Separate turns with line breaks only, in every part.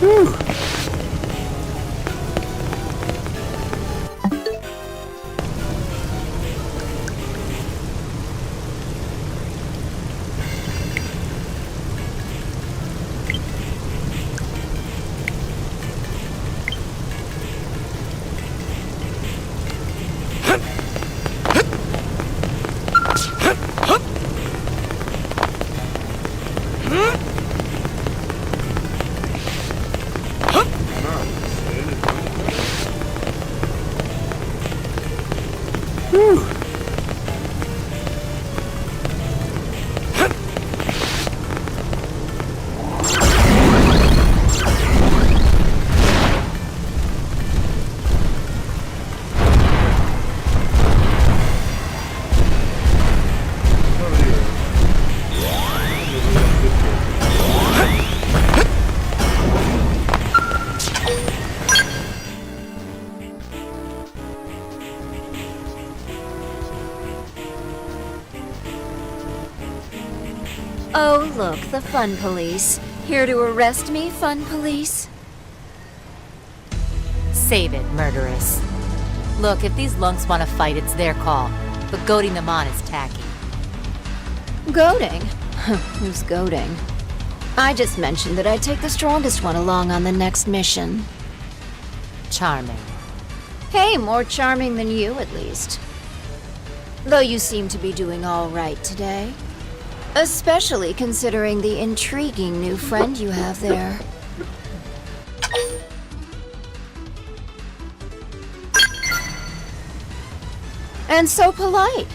Whew.
Oh, look, the fun police. Here to arrest me, fun police?
Save it, murderess. Look, if these lunks want to fight, it's their call. But goading them on is tacky.
Goading? Who's goading? I just mentioned that I'd take the strongest one along on the next mission.
Charming.
Hey, more charming than you, at least. Though you seem to be doing all right today. Especially considering the intriguing new friend you have there. And so polite.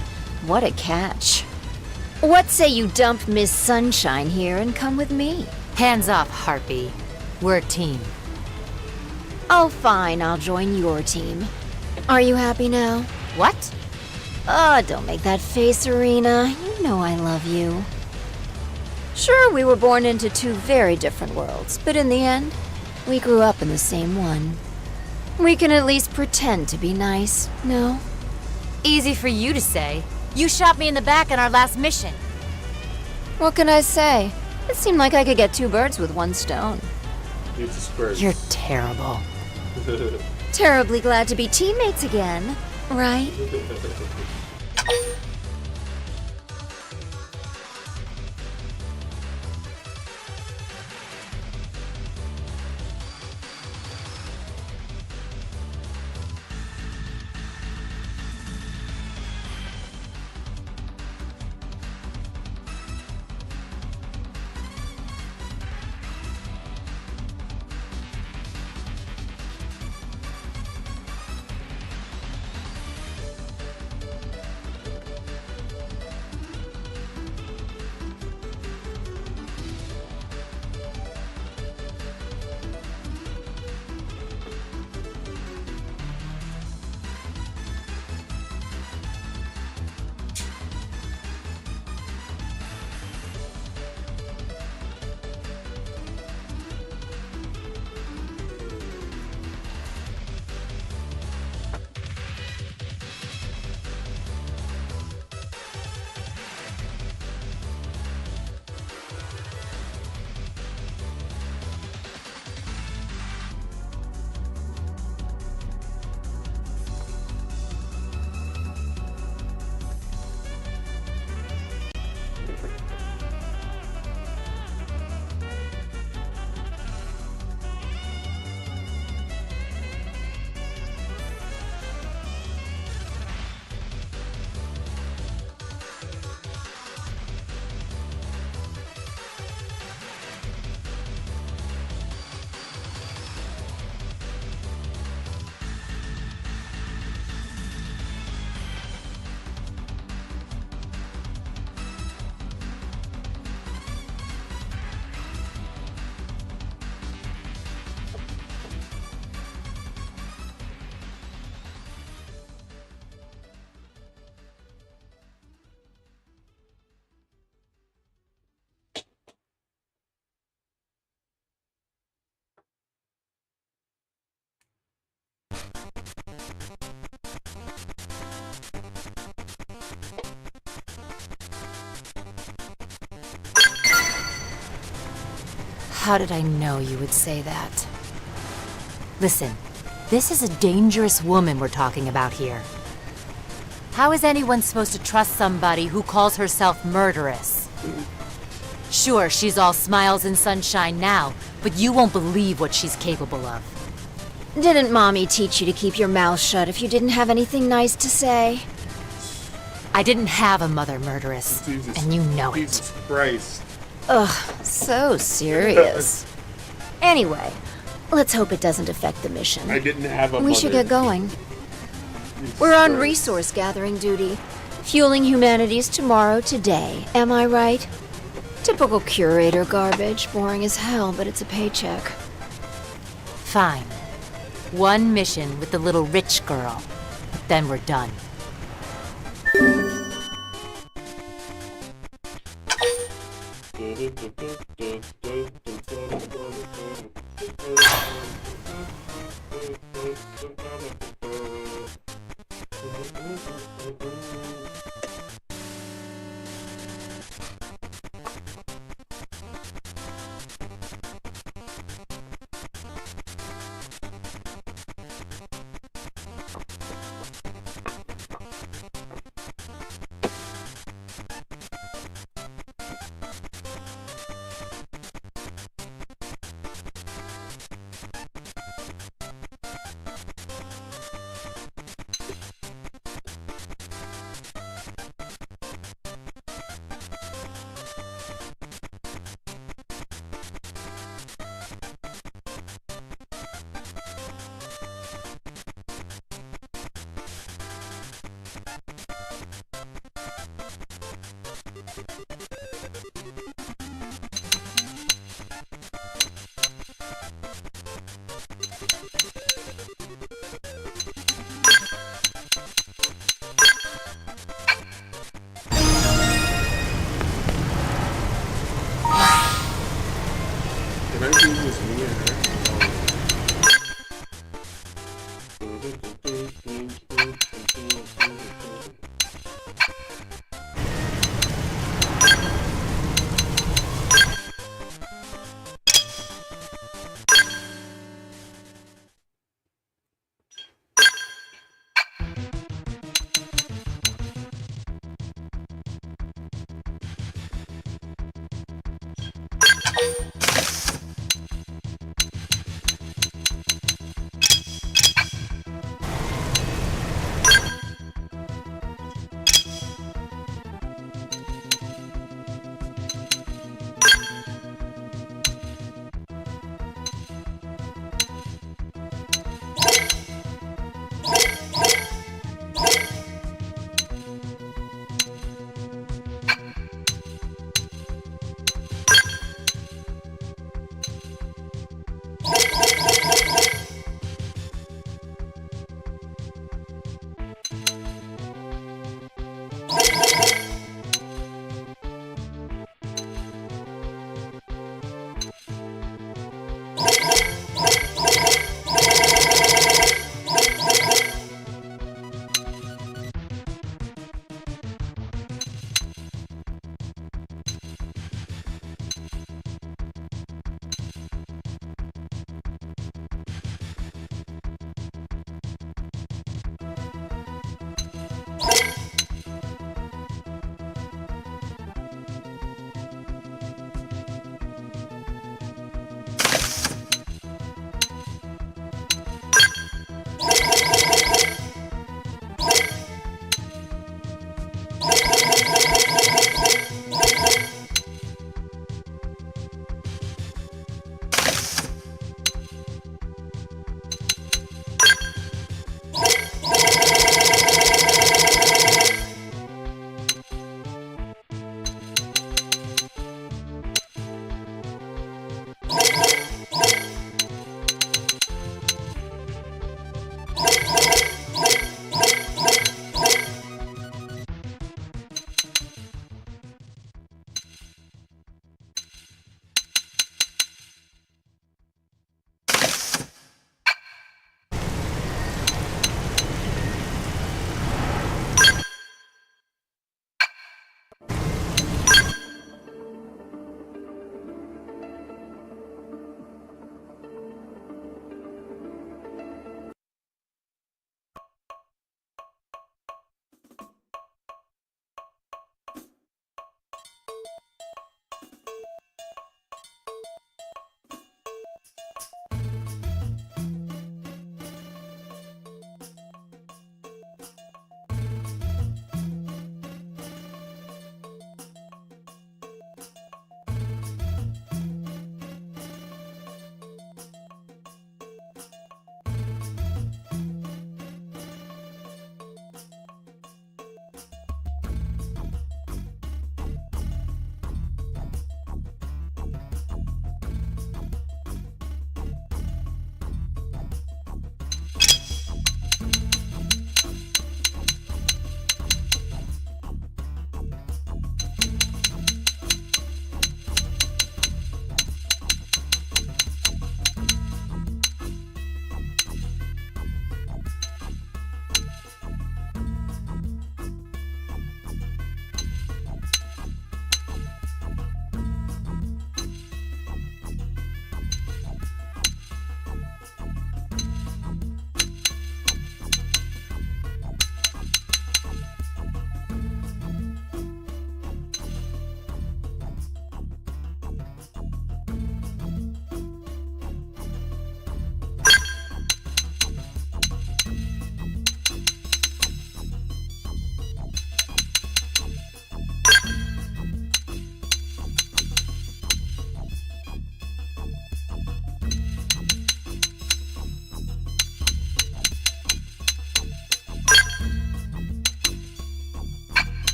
What a catch. What say you dump Miss Sunshine here and come with me?
Hands off, Harpy. We're a team.
Oh, fine, I'll join your team. Are you happy now?
What?
Oh, don't make that face, Arena. You know I love you. Sure, we were born into two very different worlds, but in the end, we grew up in the same one. We can at least pretend to be nice, no?
Easy for you to say. You shot me in the back on our last mission.
What can I say? It seemed like I could get two birds with one stone.
You're terrible.
Terribly glad to be teammates again, right?
How did I know you would say that? Listen, this is a dangerous woman we're talking about here. How is anyone supposed to trust somebody who calls herself murderous? Sure, she's all smiles and sunshine now, but you won't believe what she's capable of.
Didn't Mommy teach you to keep your mouth shut if you didn't have anything nice to say?
I didn't have a mother murderess, and you know it.
Jesus Christ.
Ugh, so serious. Anyway, let's hope it doesn't affect the mission.
I didn't have a
We should
mother.
get going.
Jesus
We're on
Christ.
resource gathering duty, fueling humanity's tomorrow today, am I right? Typical curator garbage, boring as hell, but it's a paycheck.
Fine. One mission with the little rich girl, but then we're done.
Can I do this me and her?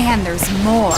And there's more.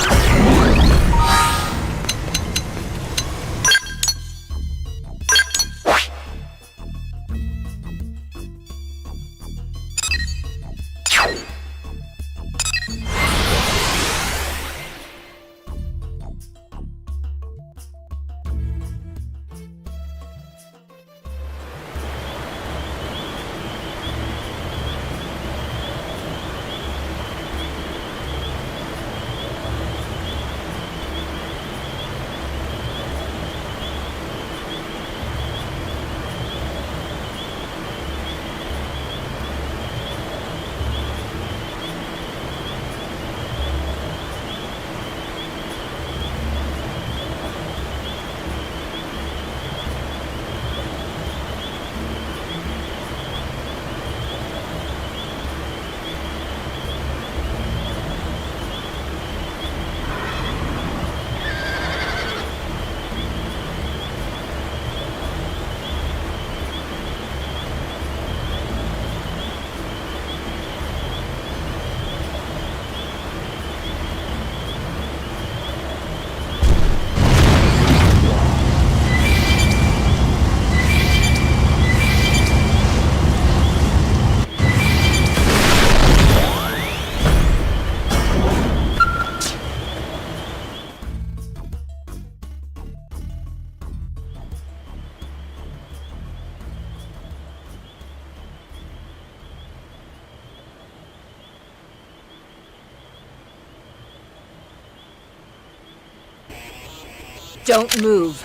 Don't move.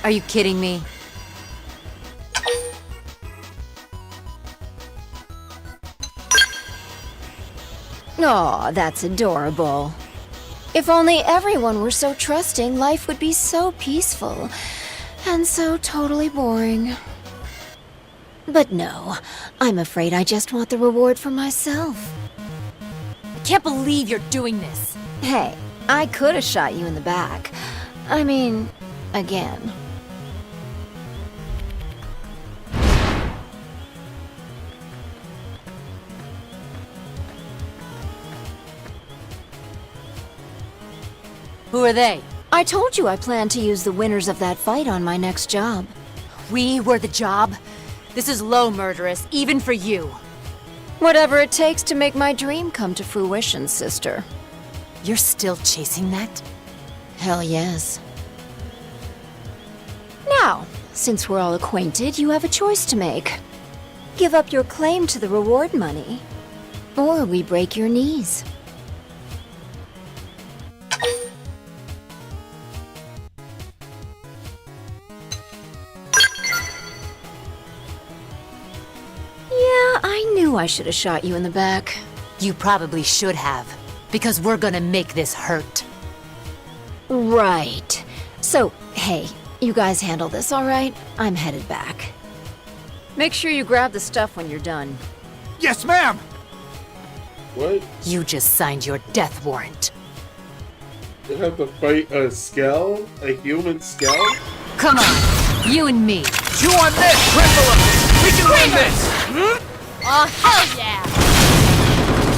Are you kidding me?
Aw, that's adorable. If only everyone were so trusting, life would be so peaceful. And so totally boring. But no, I'm afraid I just want the reward for myself.
I can't believe you're doing this.
Hey, I could have shot you in the back. I mean, again.
Who are they?
I told you I plan to use the winners of that fight on my next job.
We were the job? This is low, murderous, even for you.
Whatever it takes to make my dream come to fruition, sister.
You're still chasing that?
Hell yes. Now, since we're all acquainted, you have a choice to make. Give up your claim to the reward money, or we break your knees. Yeah, I knew I should have shot you in the back.
You probably should have, because we're gonna make this hurt.
Right. So, hey, you guys handle this, all right? I'm headed back. Make sure you grab the stuff when you're done.
Yes, ma'am!
What?
You just signed your death warrant.
You have to fight a skell? A human skell?
Come on, you and me.
Chew on this, Cripple! We can win this!
Oh, hell yeah!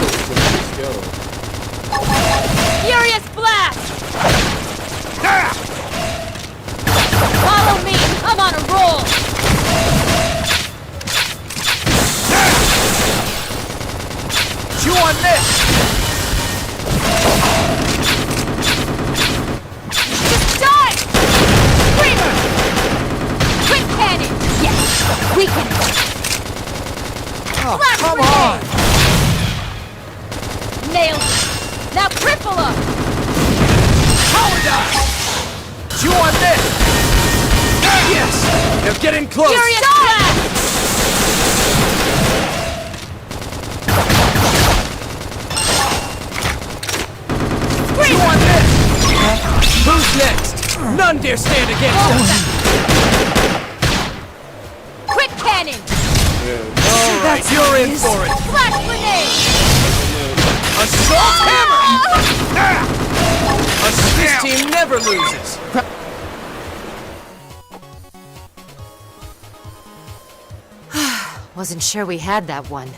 It's a skell.
Furious blast!
Ah!
Follow me! I'm on a roll!
Chew on this!
Just die! Screamer! Quick cannon! Yes! We can...
Oh,
Blast
come
grenade!
on!
Nailed it! Now cripple him!
Power dive! Chew on this! Yes! They're getting close!
Furious blast!
Chew on this! Who's next? None dare stand against us!
Quick cannon!
Alright, you're in for it!
Flash grenade!
Assault hammer! Ah! This team never loses!
Wasn't sure we had that one.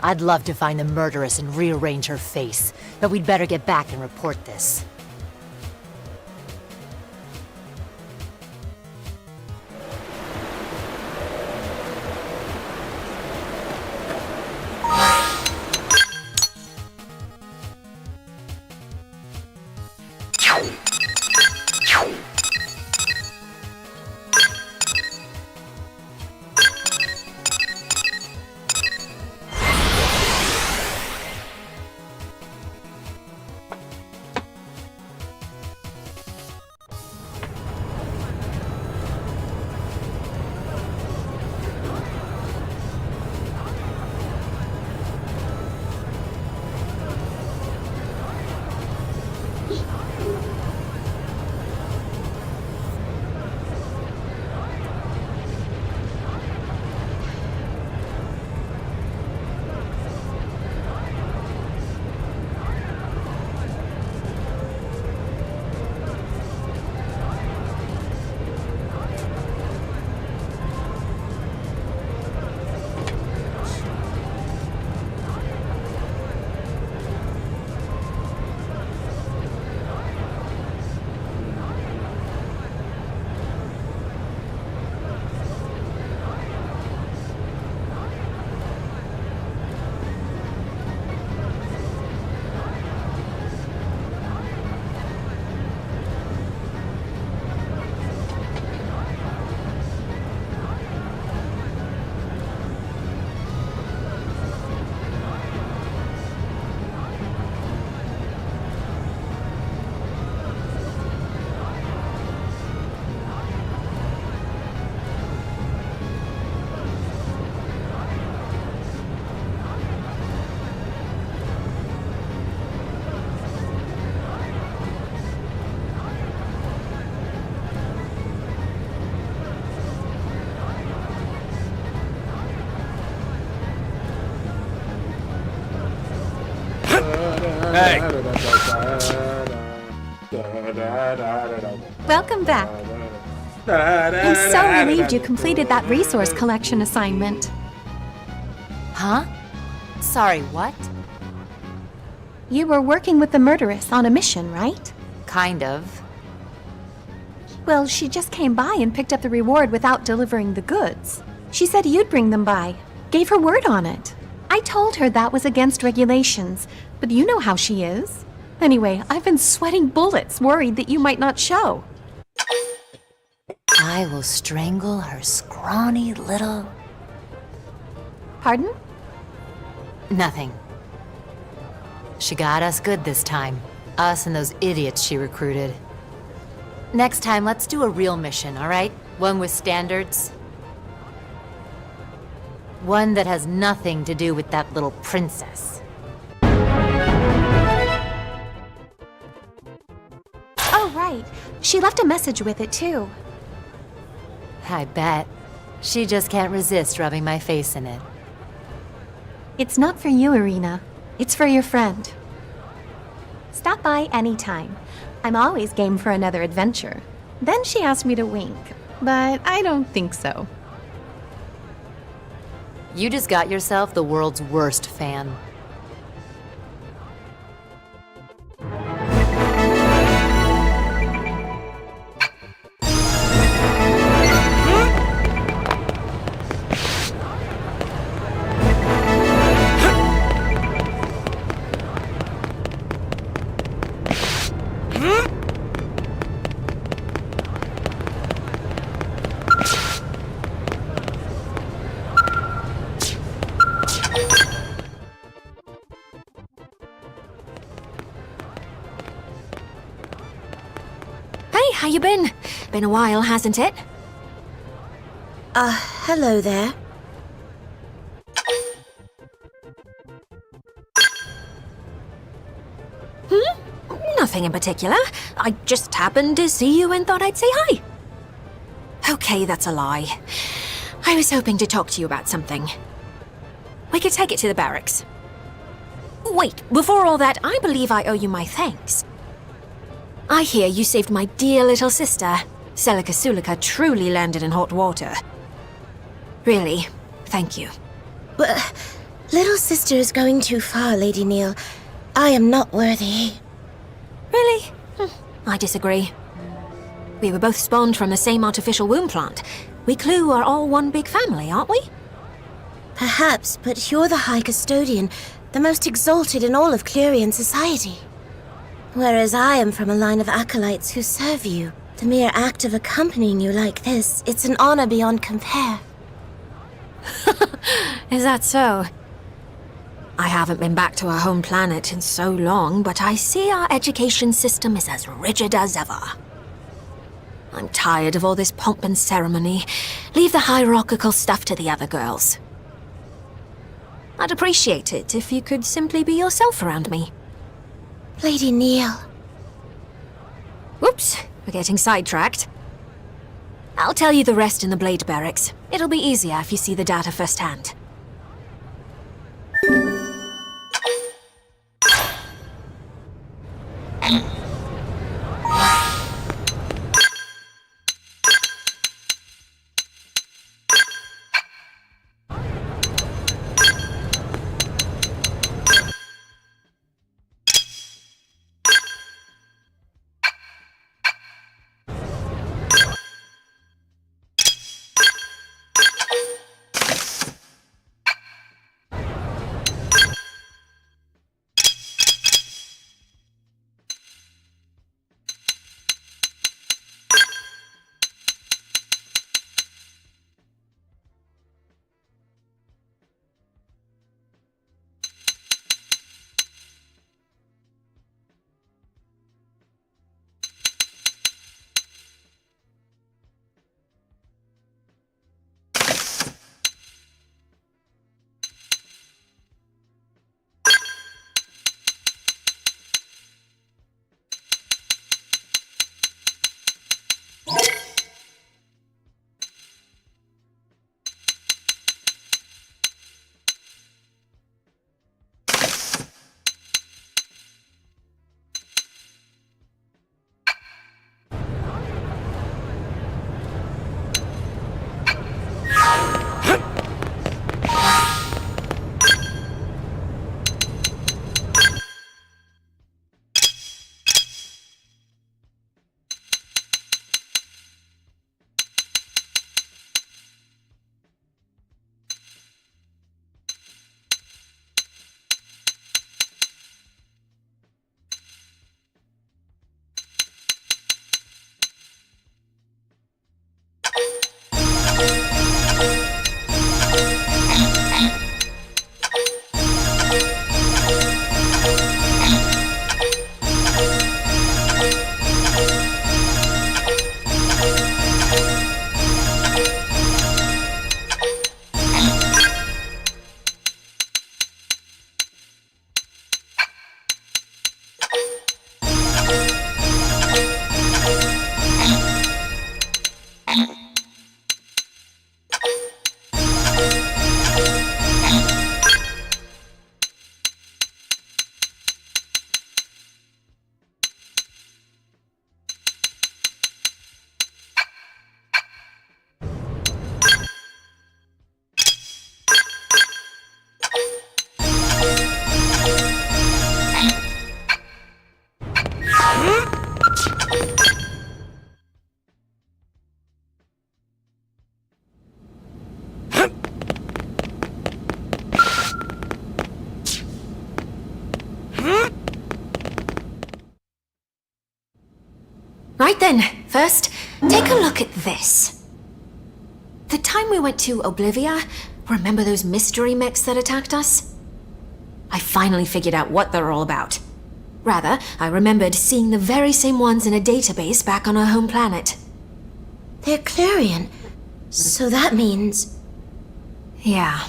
I'd love to find the murderess and rearrange her face, but we'd better get back and report this.
Hey.
Welcome back. I'm so relieved you completed that resource collection assignment.
Huh? Sorry, what?
You were working with the murderess on a mission, right?
Kind of.
Well, she just came by and picked up the reward without delivering the goods. She said you'd bring them by. Gave her word on it. I told her that was against regulations, but you know how she is. Anyway, I've been sweating bullets, worried that you might not show.
I will strangle her scrawny little...
Pardon?
Nothing. She got us good this time. Us and those idiots she recruited. Next time, let's do a real mission, all right? One with standards. One that has nothing to do with that little princess.
Oh, right. She left a message with it, too.
I bet. She just can't resist rubbing my face in it.
It's not for you, Irina. It's for your friend. Stop by anytime. I'm always game for another adventure. Then she asked me to wink, but I don't think so.
You just got yourself the world's worst fan.
How you been? Been a while, hasn't it?
Hello there.
Nothing in particular. I just happened to see you and thought I'd say hi. Okay, that's a lie. I was hoping to talk to you about something. We could take it to the barracks. Wait, before all that, I believe I owe you my thanks. I hear you saved my dear little sister. Celica Sulica truly landed in hot water. Really, thank you.
But Little sister is going too far, Lady Neil. I am not worthy.
Really? I disagree. We were both spawned from the same artificial womb plant. We Clue are all one big family, aren't we?
Perhaps, but you're the High Custodian, the most exalted in all of Clurian society. Whereas I am from a line of acolytes who serve you. The mere act of accompanying you like this, it's an honor beyond compare.
Is that so? I haven't been back to our home planet in so long, but I see our education system is as rigid as ever. I'm tired of all this pomp and ceremony. Leave the hierarchical stuff to the other girls. I'd appreciate it if you could simply be yourself around me.
Lady Neil.
Whoops, we're getting sidetracked. I'll tell you the rest in the Blade Barracks. It'll be easier if you see the data firsthand. Right then, first, take a look at this. The time we went to Oblivia, remember those mystery mechs that attacked us? I finally figured out what they're all about. Rather, I remembered seeing the very same ones in a database back on our home planet.
They're Clurian, so that means...
Yeah,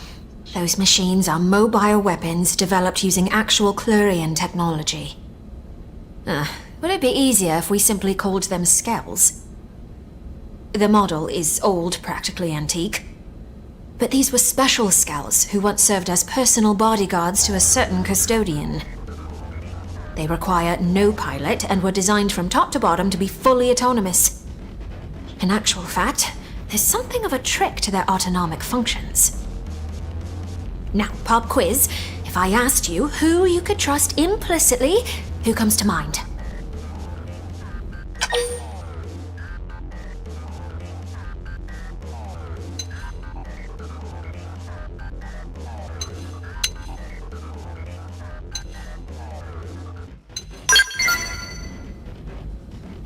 those machines are mobile weapons developed using actual Clurian technology. Would it be easier if we simply called them skells? The model is old, practically antique. But these were special skells who once served as personal bodyguards to a certain custodian. They require no pilot and were designed from top to bottom to be fully autonomous. In actual fact, there's something of a trick to their autonomic functions. Now, pop quiz. If I asked you who you could trust implicitly, who comes to mind?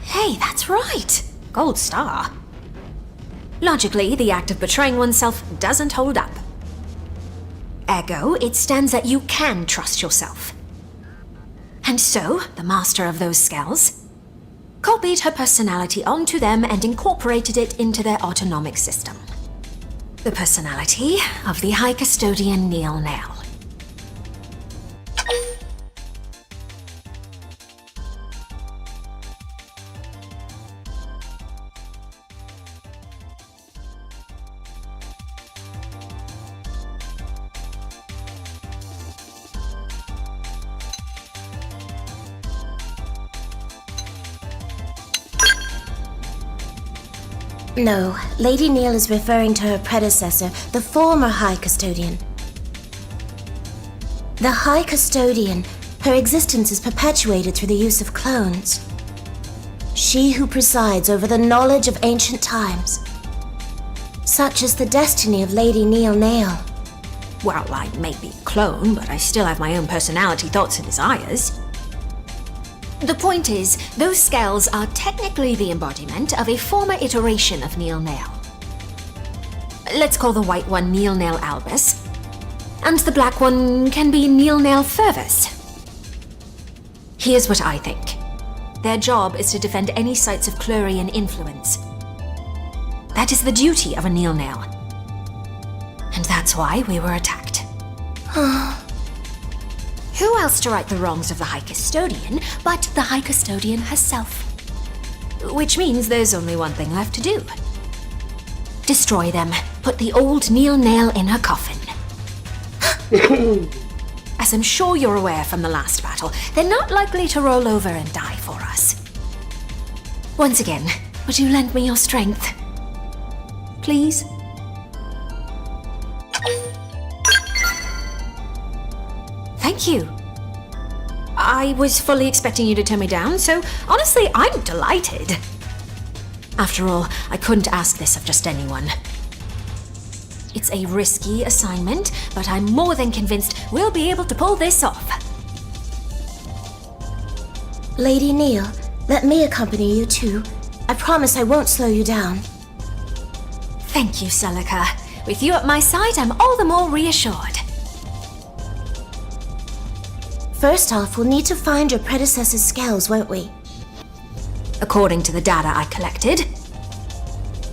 Hey, that's right! Gold star. Logically, the act of betraying oneself doesn't hold up. Ergo, it stands that you can trust yourself. And so, the master of those scales copied her personality onto them and incorporated it into their autonomic system. The personality of the High Custodian Neil Nail.
No, Lady Neil is referring to her predecessor, the former High Custodian. The High Custodian, her existence is perpetuated through the use of clones. She who presides over the knowledge of ancient times. Such is the destiny of Lady Neil Nail.
Well, I may be a clone, but I still have my own personality, thoughts, and desires. The point is, those scales are technically the embodiment of a former iteration of Neil Nail. Let's call the white one Neil Nail Albus, and the black one can be Neil Nail Fervus. Here's what I think. Their job is to defend any sites of Clurian influence. That is the duty of a Neil Nail. And that's why we were attacked. Who else to right the wrongs of the High Custodian but the High Custodian herself? Which means there's only one thing left to do. Destroy them. Put the old Neil Nail in her coffin. As I'm sure you're aware from the last battle, they're not likely to roll over and die for us. Once again, would you lend me your strength? Please? Thank you. I was fully expecting you to turn me down, so honestly, I'm delighted. After all, I couldn't ask this of just anyone. It's a risky assignment, but I'm more than convinced we'll be able to pull this off.
Lady Neil, let me accompany you too. I promise I won't slow you down.
Thank you, Celica. With you at my side, I'm all the more reassured.
First off, we'll need to find your predecessor's scales, won't we?
According to the data I collected,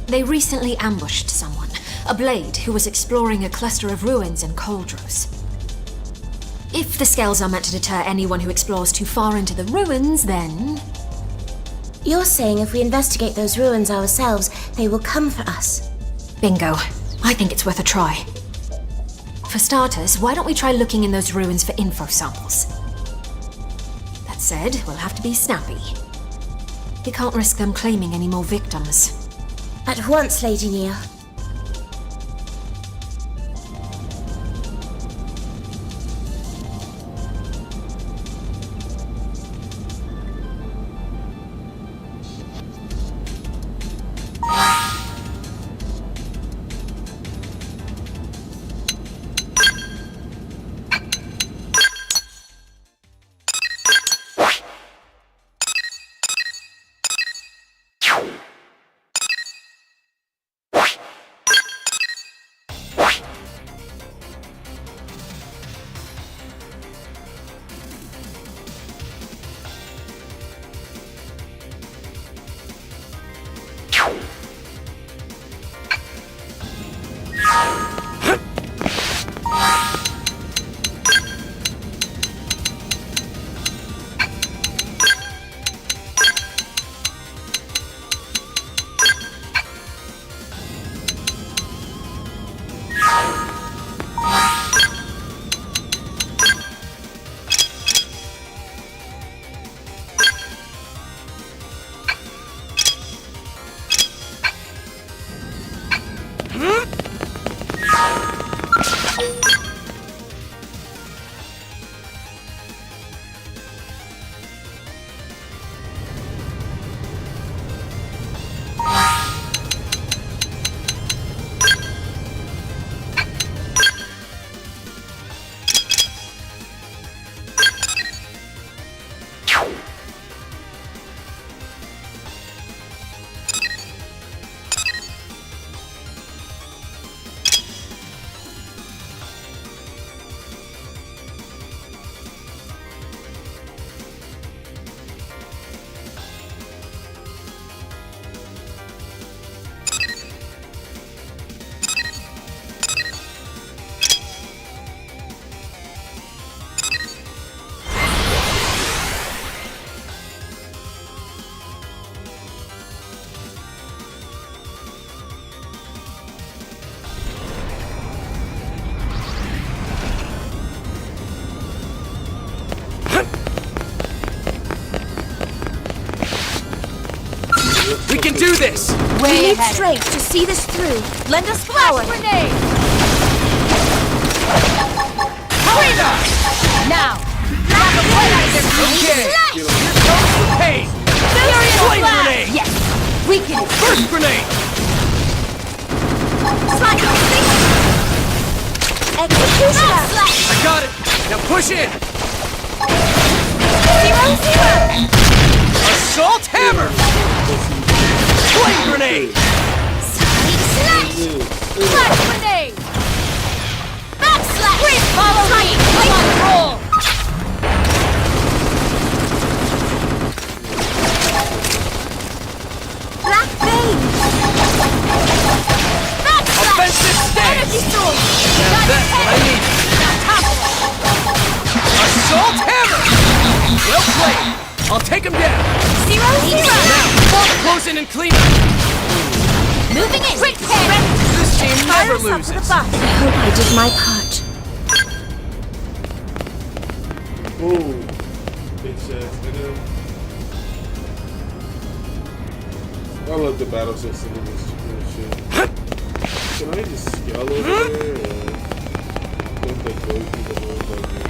they recently ambushed someone, a blade who was exploring a cluster of ruins in Coldros. If the scales are meant to deter anyone who explores too far into the ruins, then...
You're saying if we investigate those ruins ourselves, they will come for us.
Bingo. I think it's worth a try. For starters, why don't we try looking in those ruins for info samples? That said, we'll have to be snappy. We can't risk them claiming any more victims.
At once, Lady Neil.
this!
We need strength to see this through. Lend us power.
Grenade! Now!
Okay! Here comes the pain! Flame grenade!
Yes! We can...
First grenade!
Executioner!
I got it! Now push in!
0-0!
Assault hammer! Flame grenade!
Flash grenade! Backslash! Crip, follow me! Come on, roll!
Black Vein!
Backslash!
Offensive stance!
Energy storm!
Now that's what I need! Assault hammer! Well played! I'll take him down!
0-0!
Now, close in and clean up!
Moving in! Quick hand!
This team never
Fire us up for the
loses!
bus. I hope I did my part.
Ooh. Bitch ass nigga. I love the battle system in this shit. Can I just scale over there? Or don't they go through the whole fucking...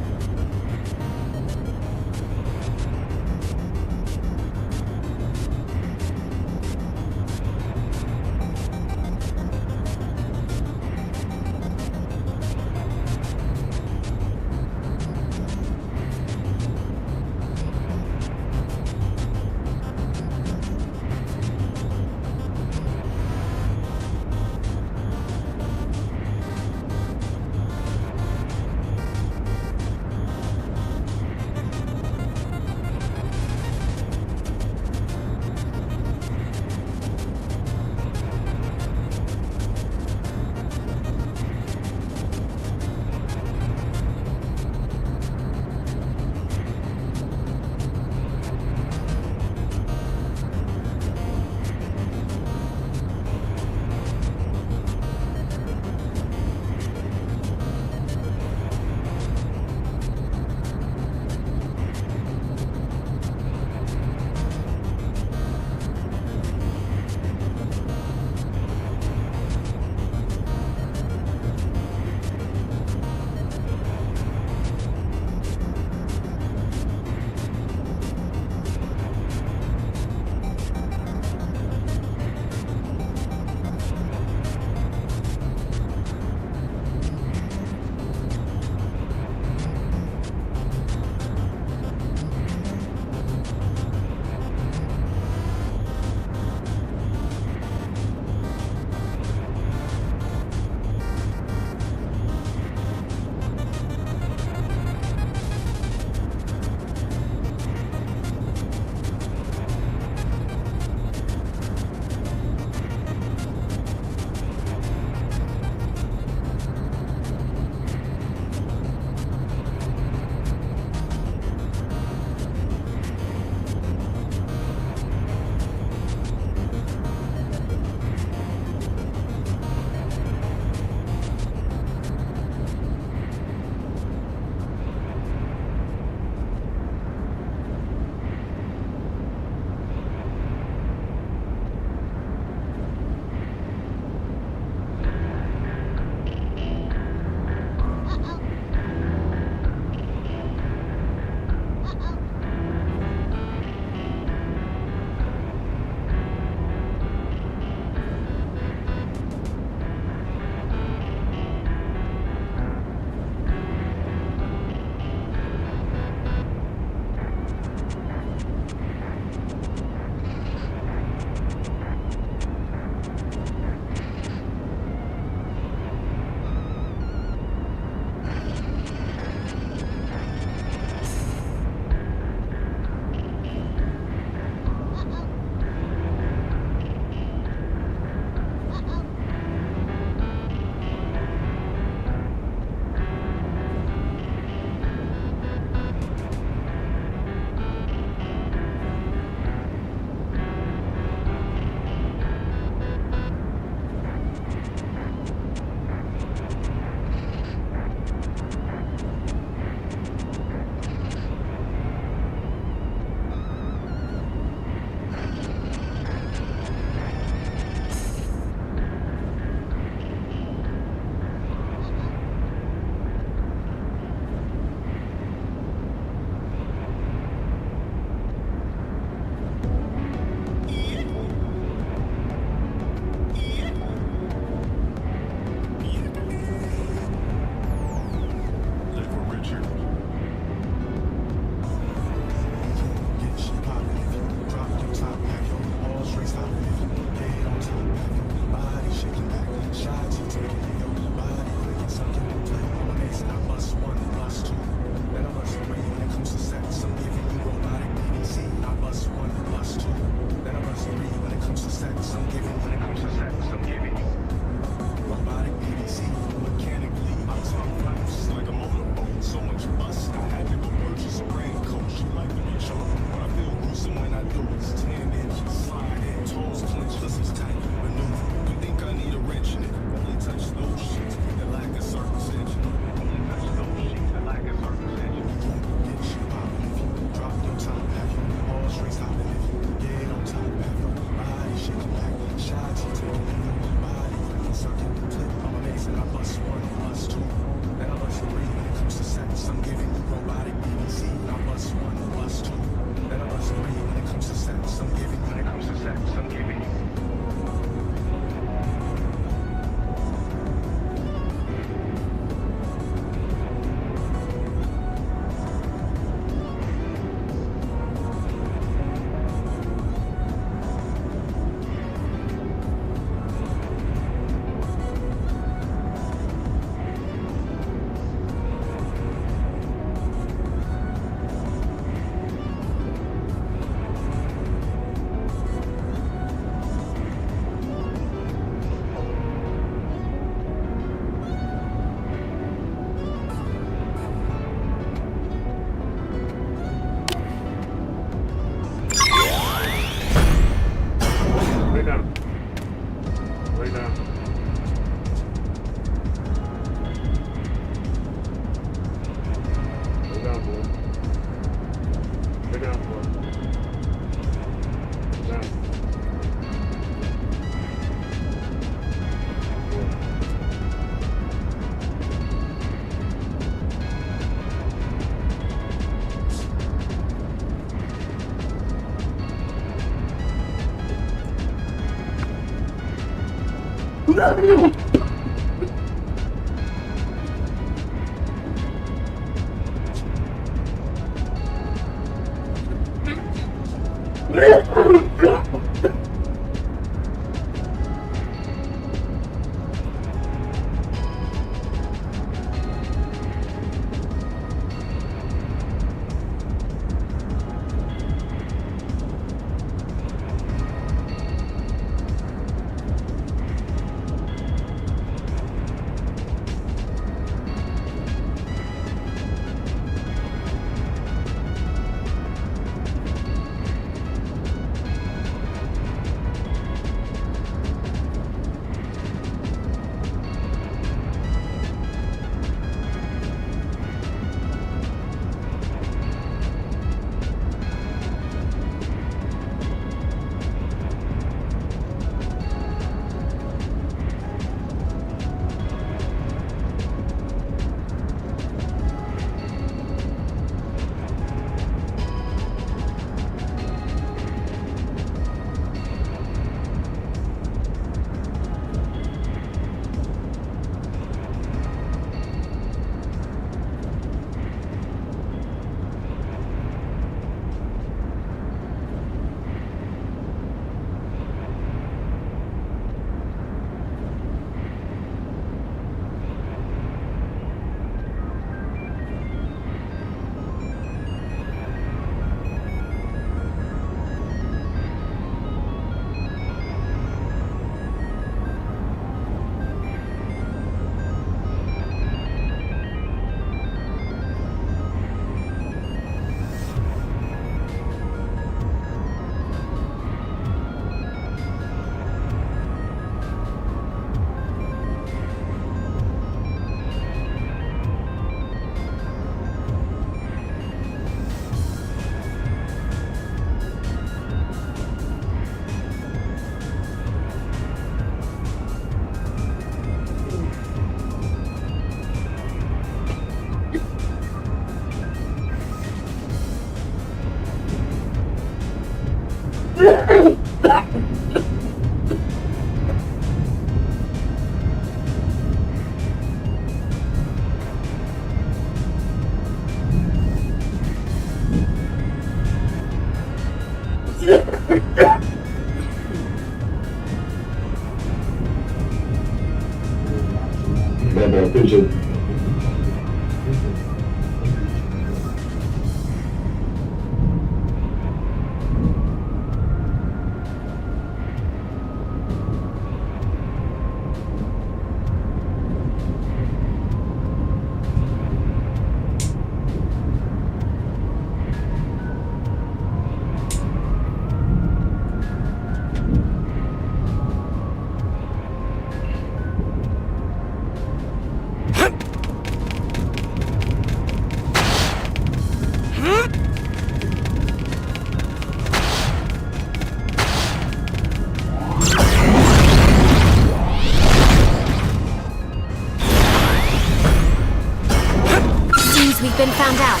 We've been found out.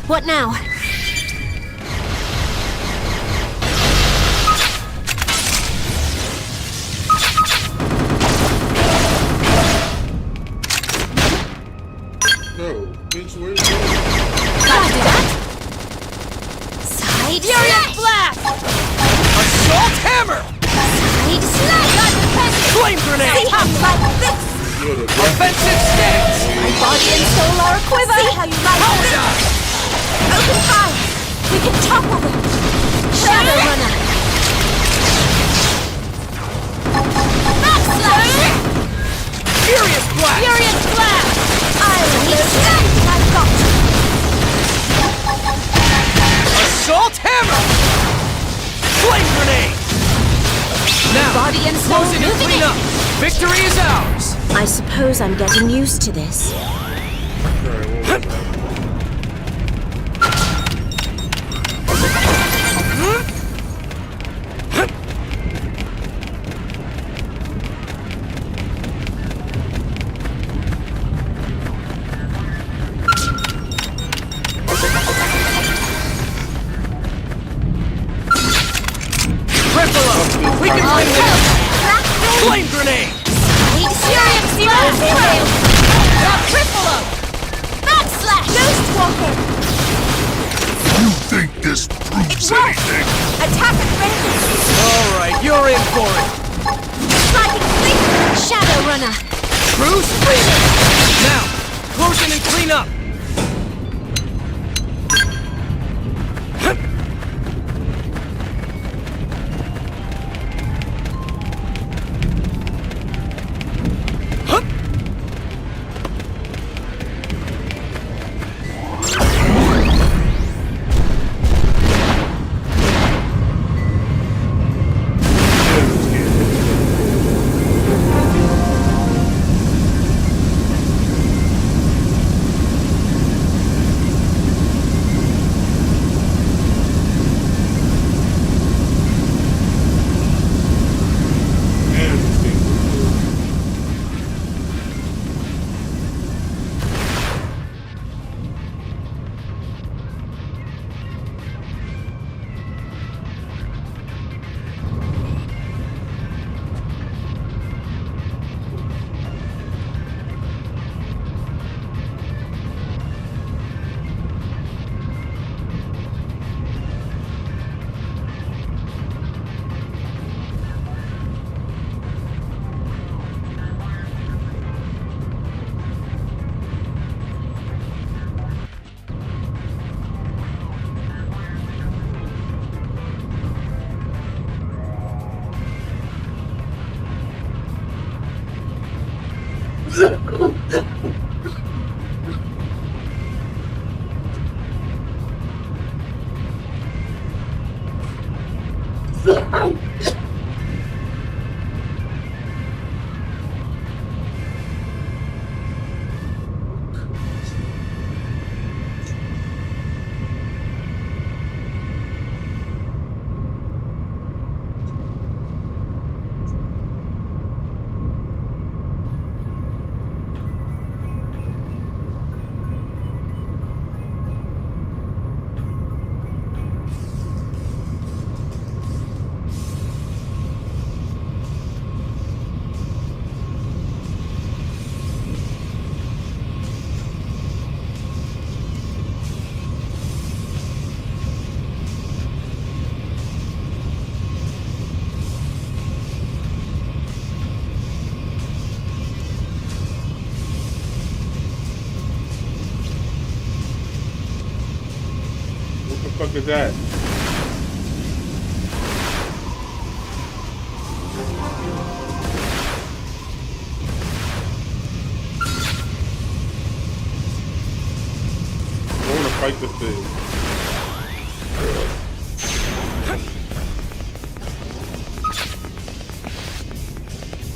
What now?
No, bitch, where you going?
Gotta do that. Side
Furious
slash!
blast! Assault hammer!
Side slash!
Flame grenade!
Top like this!
You're the
Offensive stance!
My body and soul are a quiver! See how you like this! Open fire! We can topple them! Shadow Runner! Max Slash!
Furious blast!
Furious Blast! I'll extend my got you!
Assault hammer! Flame grenade! Now,
Body and soul
close it and
moving
clean
in.
up! Victory is ours!
I suppose I'm getting used to this.
Alright, what was that?
Crip, we can clean this! Flame grenade!
Furious Zero!
Now triple up!
Backslash! Ghost Walker!
You think this proves anything?
Attack at random!
Alright, you're in for it!
Sliding Blink! Shadow Runner!
True Screamer! Now, close in and clean up!
What the fuck is that? I wanna fight this thing.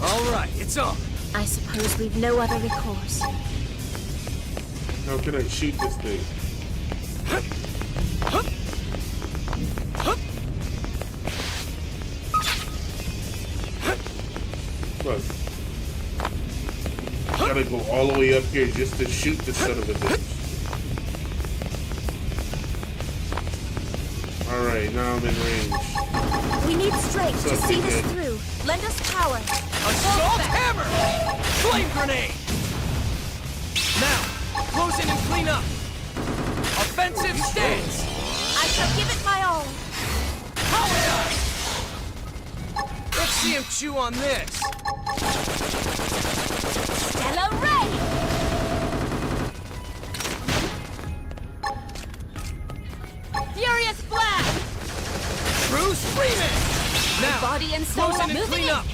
Alright, it's on.
I suppose we've no other recourse.
How can I shoot this thing? Look. Gotta go all the way up here just to shoot this son of a bitch. Alright, now I'm in range.
We need strength to
Something
see this
good.
through. Lend us power.
Assault Hammer! Flame Grenade! Now, close in and clean up! Offensive stance!
I shall give it my all.
Let's see him chew on this!
Stellar Ray! Furious Blast!
True Screaming! Now,
Body and soul
close in and
moving
clean
in.
up!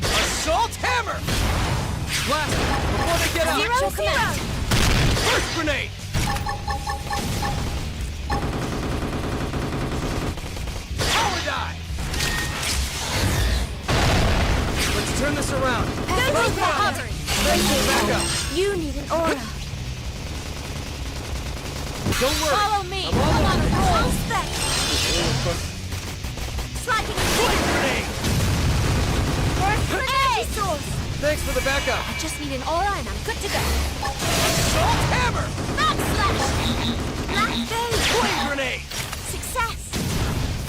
Assault Hammer! Blast them before they get out!
Zero command.
First grenade! Power die! Let's turn this around.
Go for hover.
Back up.
You need an aura.
Don't worry.
Follow me.
I'm all
on
over
a
this.
roll spec. Sliding
Flame grenade!
First grenade source.
Thanks for the backup.
I just need an aura and I'm good to go.
Assault Hammer!
Backslash. Black Berry.
Flame grenade!
Success.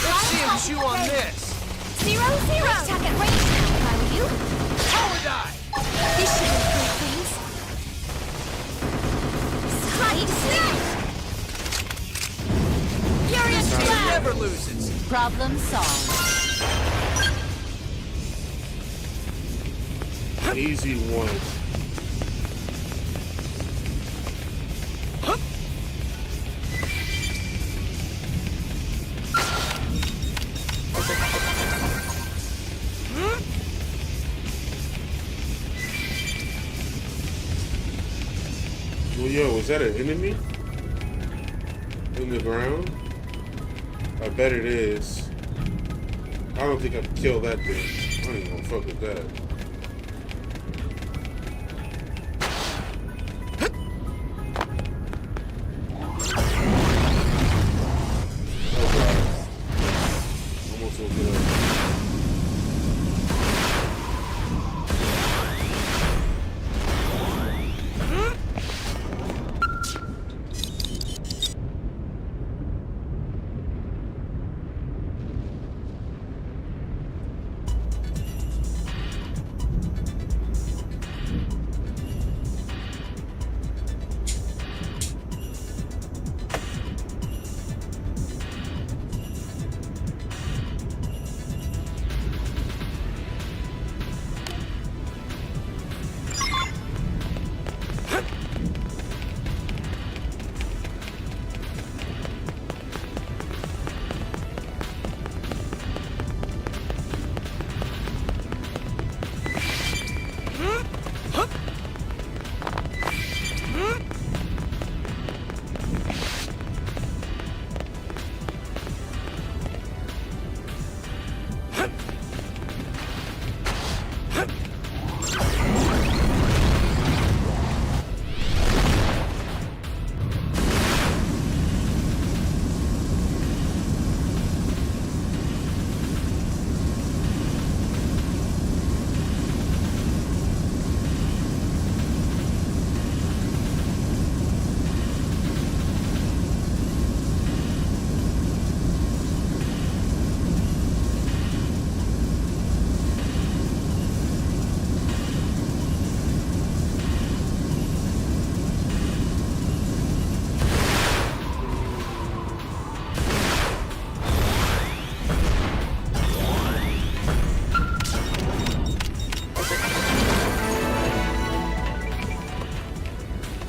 Let's see him chew on this.
0-0. Attack at range now, if I were you.
Power die!
This should improve things. Side snap! Furious
Team
blast!
never loses.
Problem solved.
Easy one. Well, yo, is that an enemy in the ground? I bet it is. I don't think I can kill that thing. I ain't gonna fuck with that. Oh god. Almost woke it up.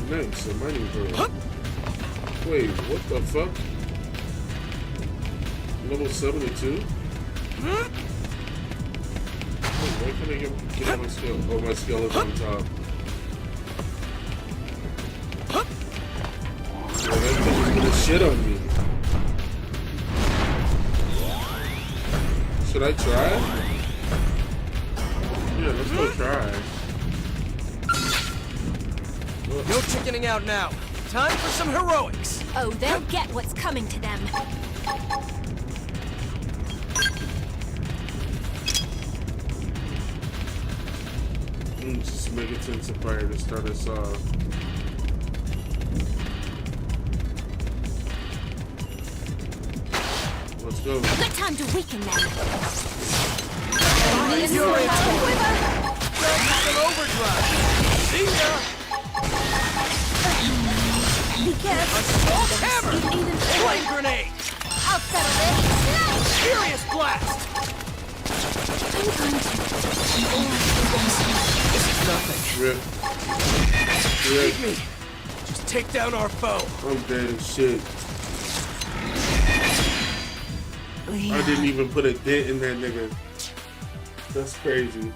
Nice, a mining bird. Wait, what the fuck? Level 72? Wait, why can't I get on my skill? Oh, my skill is on top. Yeah, that thing is gonna shit on me. Should I try? Yeah, let's go try.
No chickening out now. Time for some heroics.
Oh, they'll get what's coming to them.
Just make it sense of fire to start us off. Let's go.
Good time to weaken them.
You're in some overdrive. See ya.
Be careful.
Assault hammer. Flame grenade.
I'll settle this.
Furious blast. This is nothing.
Rip.
Leave me. Just take down our foe.
I'm dead as shit. I didn't even put a dent in that nigga. That's crazy.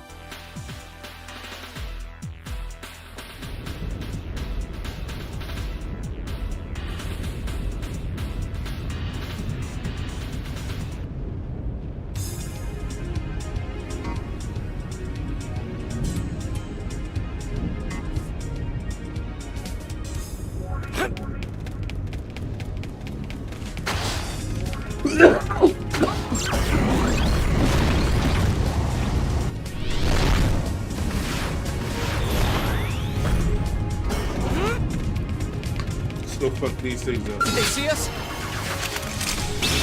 Go fuck these things up.
Did they see us?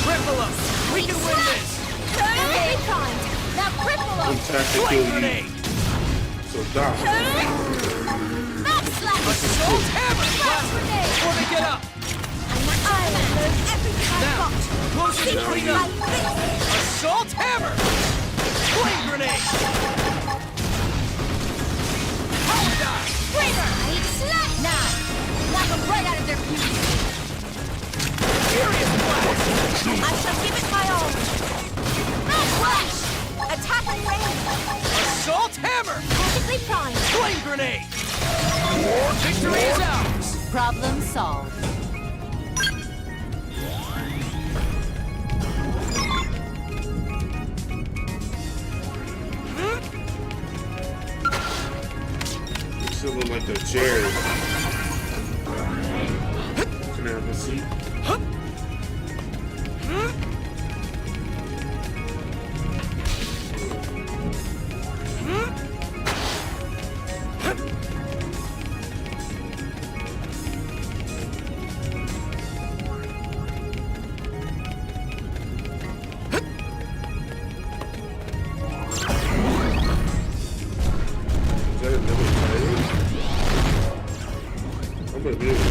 Cripple us! We can win this!
Stay kind. Now cripple
I'm
them.
tactical
Flame
you,
grenade!
so So die.
Assault hammer! Before they get up! Now, close and clean up! Assault hammer! Flame grenade! Power dive!
Now, knock them right out of their beauty.
Furious blast!
I shall give it my all. Flash! Attack and range!
Assault hammer!
Perfectly primed.
Flame grenade! Victory is ours!
Problem solved.
You still look like the Jerry. Can I have a seat? Is that another player? I'm gonna be able to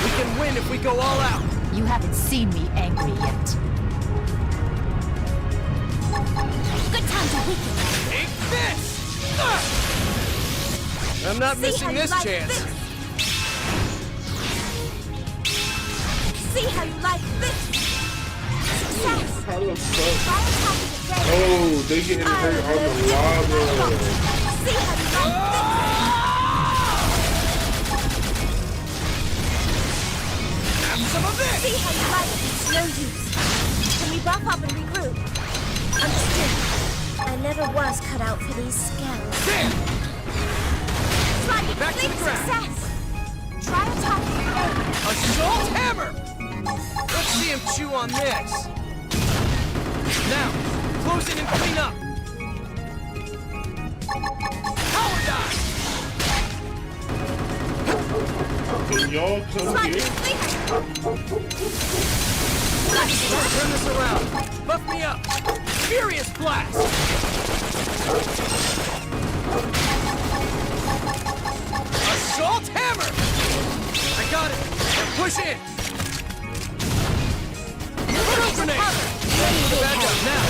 We can win if we go all out!
You haven't seen me angry yet.
Good time to weaken.
Take this! I'm not missing this chance.
See how you like this. Success.
How the fuck?
Try attacking it ready.
Oh, they getting hurt on the lava.
See how you like
Have some of
this.
this!
See how you like it. It's no use. Can we buff up and regroup? Understood. I never was cut out for these skills.
There!
Try to
Back to the
complete
ground.
success. Try attacking it ready.
Assault hammer! Let's see him chew on this. Now, close it and clean up. Power dive!
Can y'all come here?
Turn this around. Buff me up. Furious blast! Assault hammer! I got it. Now push in. Throw grenade! Back up now.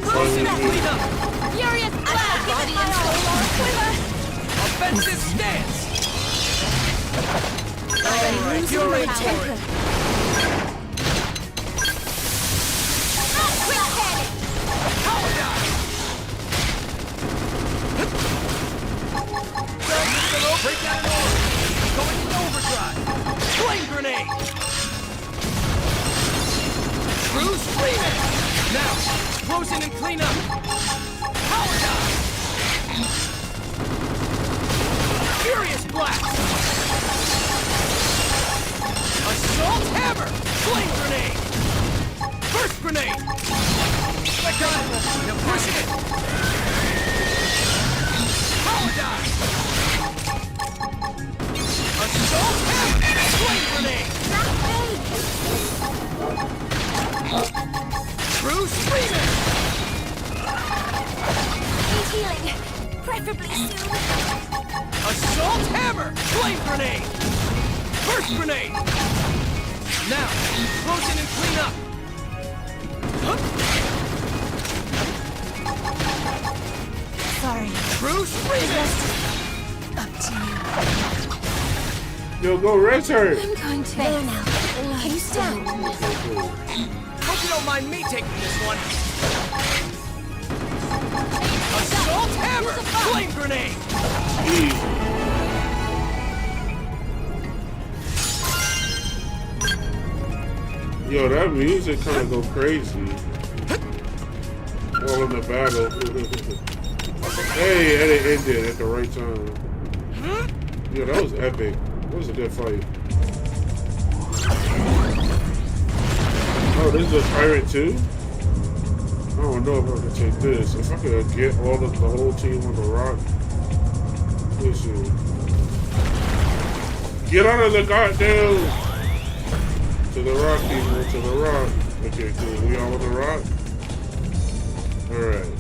Close it and clean up.
Furious blast!
Offensive stance! Alright, you're in for it. Power dive! Break down an orb. Going in overdrive. Flame grenade! True screaming! Now, close in and clean up. Power dive! Furious blast! Assault hammer! Flame grenade! First grenade! I got it! Now push it! Power dive! Assault hammer! Flame grenade! True screaming!
Need healing. Preferably soon.
Assault hammer! Flame grenade! First grenade! Now, close in and clean up!
Sorry.
True screaming!
Up to you.
Yo, go rest her.
I'm going to. There now. Can you stand?
Hope you don't mind me taking this one. Assault hammer! Flame grenade!
Yo, that music kind of go crazy. All in the battle. Hey, and it ended at the right time. Yo, that was epic. That was a good fight. Oh, this is a pirate too? I don't know if I can take this. If I could get all of the whole team on the rock. Let's see. Get out of the goddamn! To the rock, people. To the rock. Okay, cool. We all on the rock? Alright.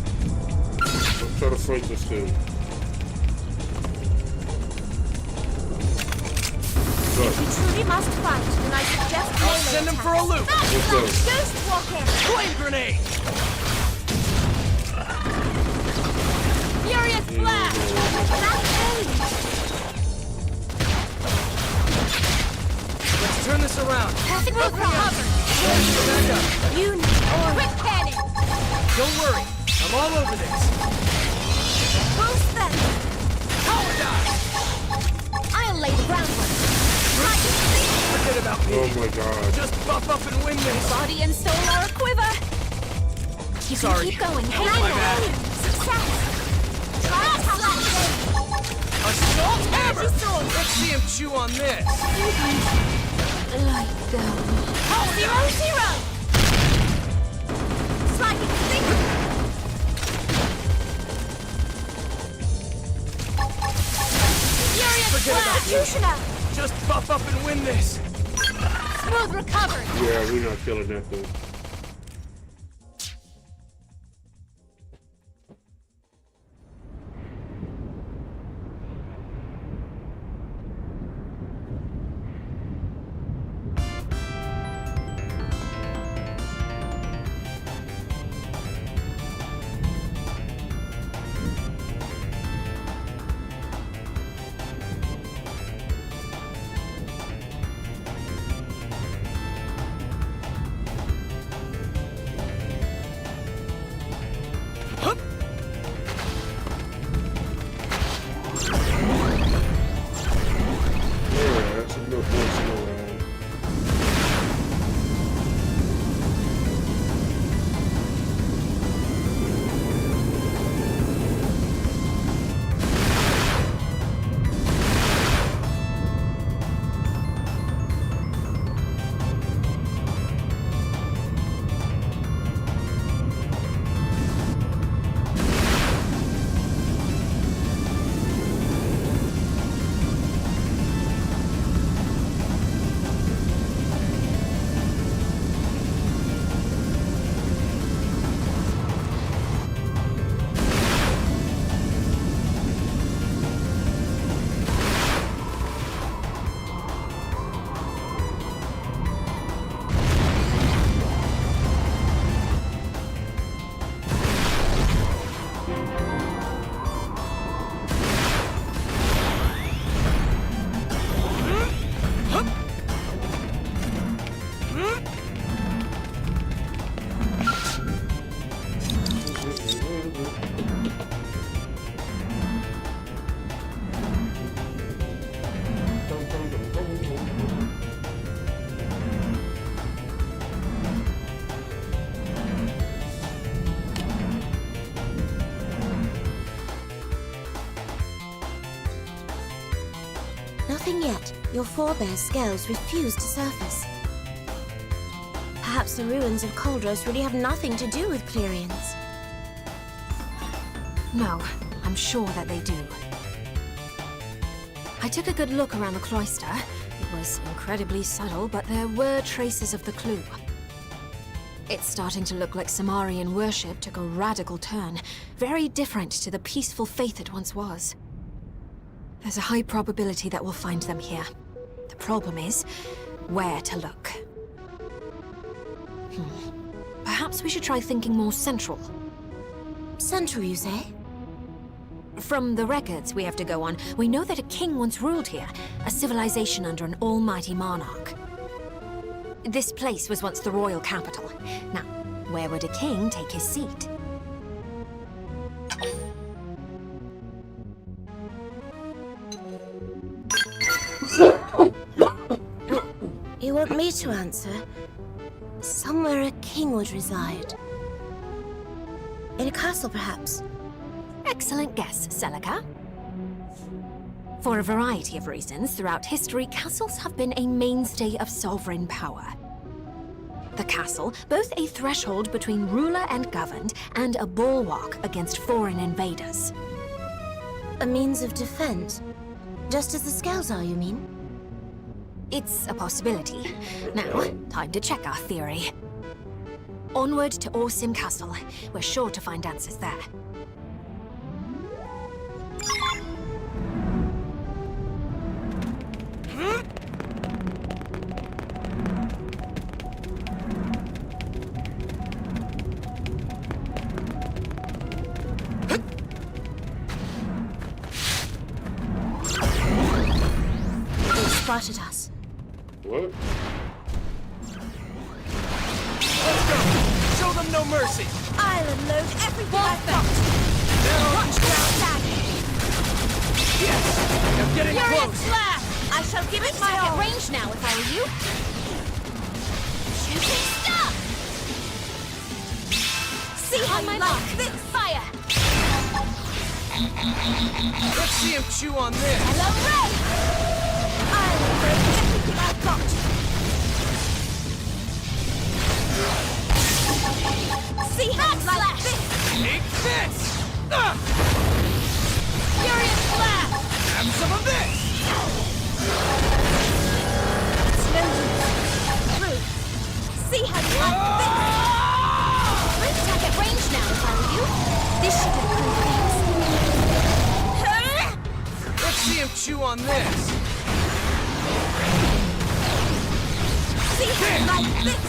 Try to fight this dude.
If you truly must fight, then I suggest
I'll send him for a loop.
What's up?
Ghost walking!
Flame grenade.
Furious flash!
Let's turn this around.
Perfect recovered!
Back up.
You need quick cannon!
Don't worry. I'm all over this.
Boost them!
Power dive.
I'll lay the groundwork.
Forget about me.
Oh my god.
Just buff up and win this.
Body and soul are a quiver. You
Sorry.
can keep going. Hang
My
on.
bad.
Success! Try to tell that
Assault hammer. Let's see him chew on this.
Light down. 0-0! Sliding finger! Furious
Forget about
flash!
me. Just buff up and win this.
Smooth recovery!
Yeah, we're not killing that dude.
Nothing yet. Your forebear's scales refuse to surface. Perhaps the ruins of Coldros really have nothing to do with Clerians.
No, I'm sure that they do. I took a good look around the cloister. It was incredibly subtle, but there were traces of the clue. It's starting to look like Samarian worship took a radical turn, very different to the peaceful faith it once was. There's a high probability that we'll find them here. The problem is, where to look. Perhaps we should try thinking more central.
Central, you say?
From the records we have to go on, we know that a king once ruled here, a civilization under an almighty monarch. This place was once the royal capital. Now, where would a king take his seat?
You want me to answer? Somewhere a king would reside. In a castle, perhaps?
Excellent guess, Celica. For a variety of reasons, throughout history, castles have been a mainstay of sovereign power. The castle, both a threshold between ruler and governed, and a bulwark against foreign invaders.
A means of defense? Just as the scales are, you mean?
It's a possibility. Now, time to check our theory. Onward to Orsim Castle. We're sure to find answers there.
them no mercy!
I'll unload everything I've got!
Watch ground! Yes! I'm getting close!
Slash! I shall give it my all!
range now if I were you. Shooting stop!
See how you like this!
Fire!
Let's see him chew on this!
Hello, Ray!
I'll unload everything I've got! See how you like this!
Take this!
Furious blast!
Have some of this!
No use. Through. See how you like
Let's attack at range now if I were you.
this! This should improve things.
Let's see him chew on this!
See how you like this!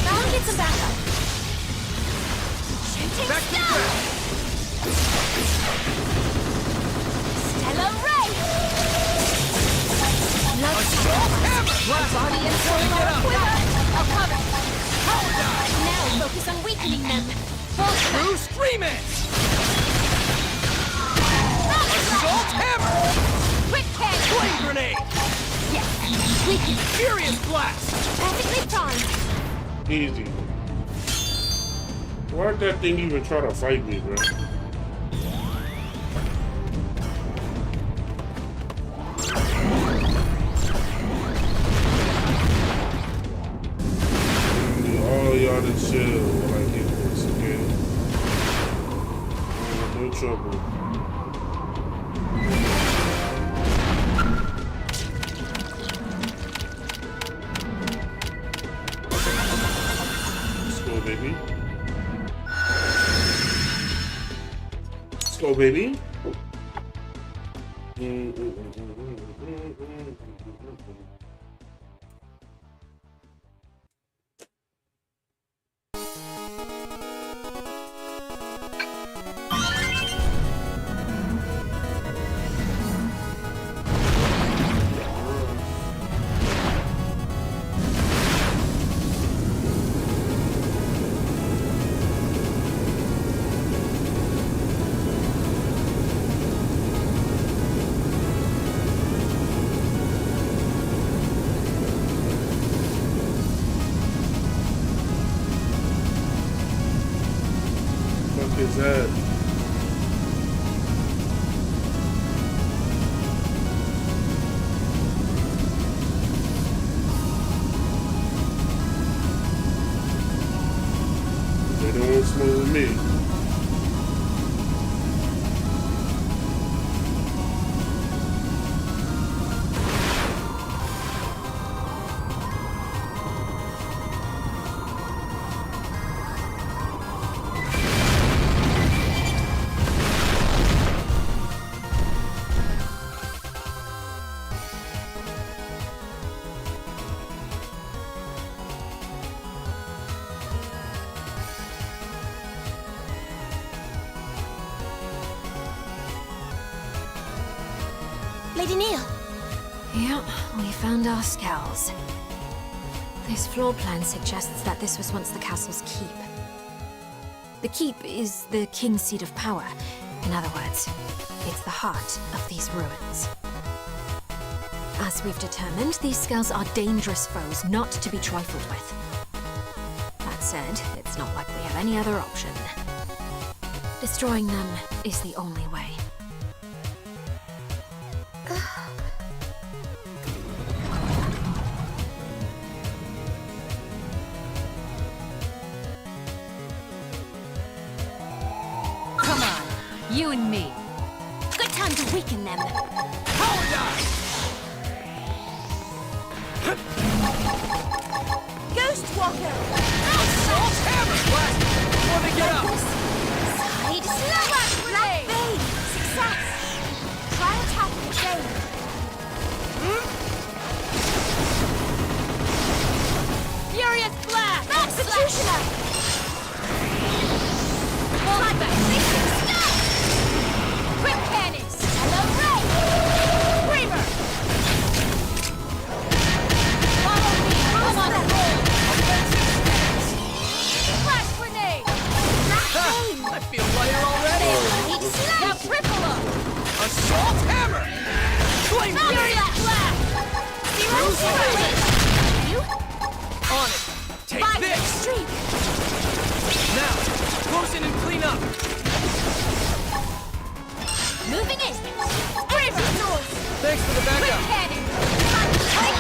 I'll get some backup. Shooting
Back to the
stop!
ground!
Stellar Ray!
Assault hammer! Blast!
Body and soul
Get
are
up!
quiver! I'll cover.
Power dive!
Now focus on weakening them. Full
True screamers! Assault hammer!
Quick cannon!
Flame grenade!
Yes! Weaken!
Furious blast!
Perfectly primed!
Easy. Why'd that thing even try to fight me, bro? All y'all to chill while I get this, okay? No trouble. Let's go, baby. Let's go, baby. Is that? They don't want to smoke with me.
Lady Neil.
Yep, we found our skulls. This floor plan suggests that this was once the castle's keep. The keep is the king's seat of power. In other words, it's the heart of these ruins. As we've determined, these skulls are dangerous foes not to be trifled with. That said, it's not like we have any other option. Destroying them is the only way.
Come on, you and me.
Good time to weaken them.
Power dive!
Ghost Walker!
Assault hammer! Blast! Before they get up!
Side slash! Black Vein! Success! Try attacking again.
Furious blast!
Executioner!
Hold back! Stop! Crip cannon! Hello, Ray! Reaver! Follow me! I'm on the roll!
streak!
Now, close in and clean up!
Moving in.
Thanks for the backup!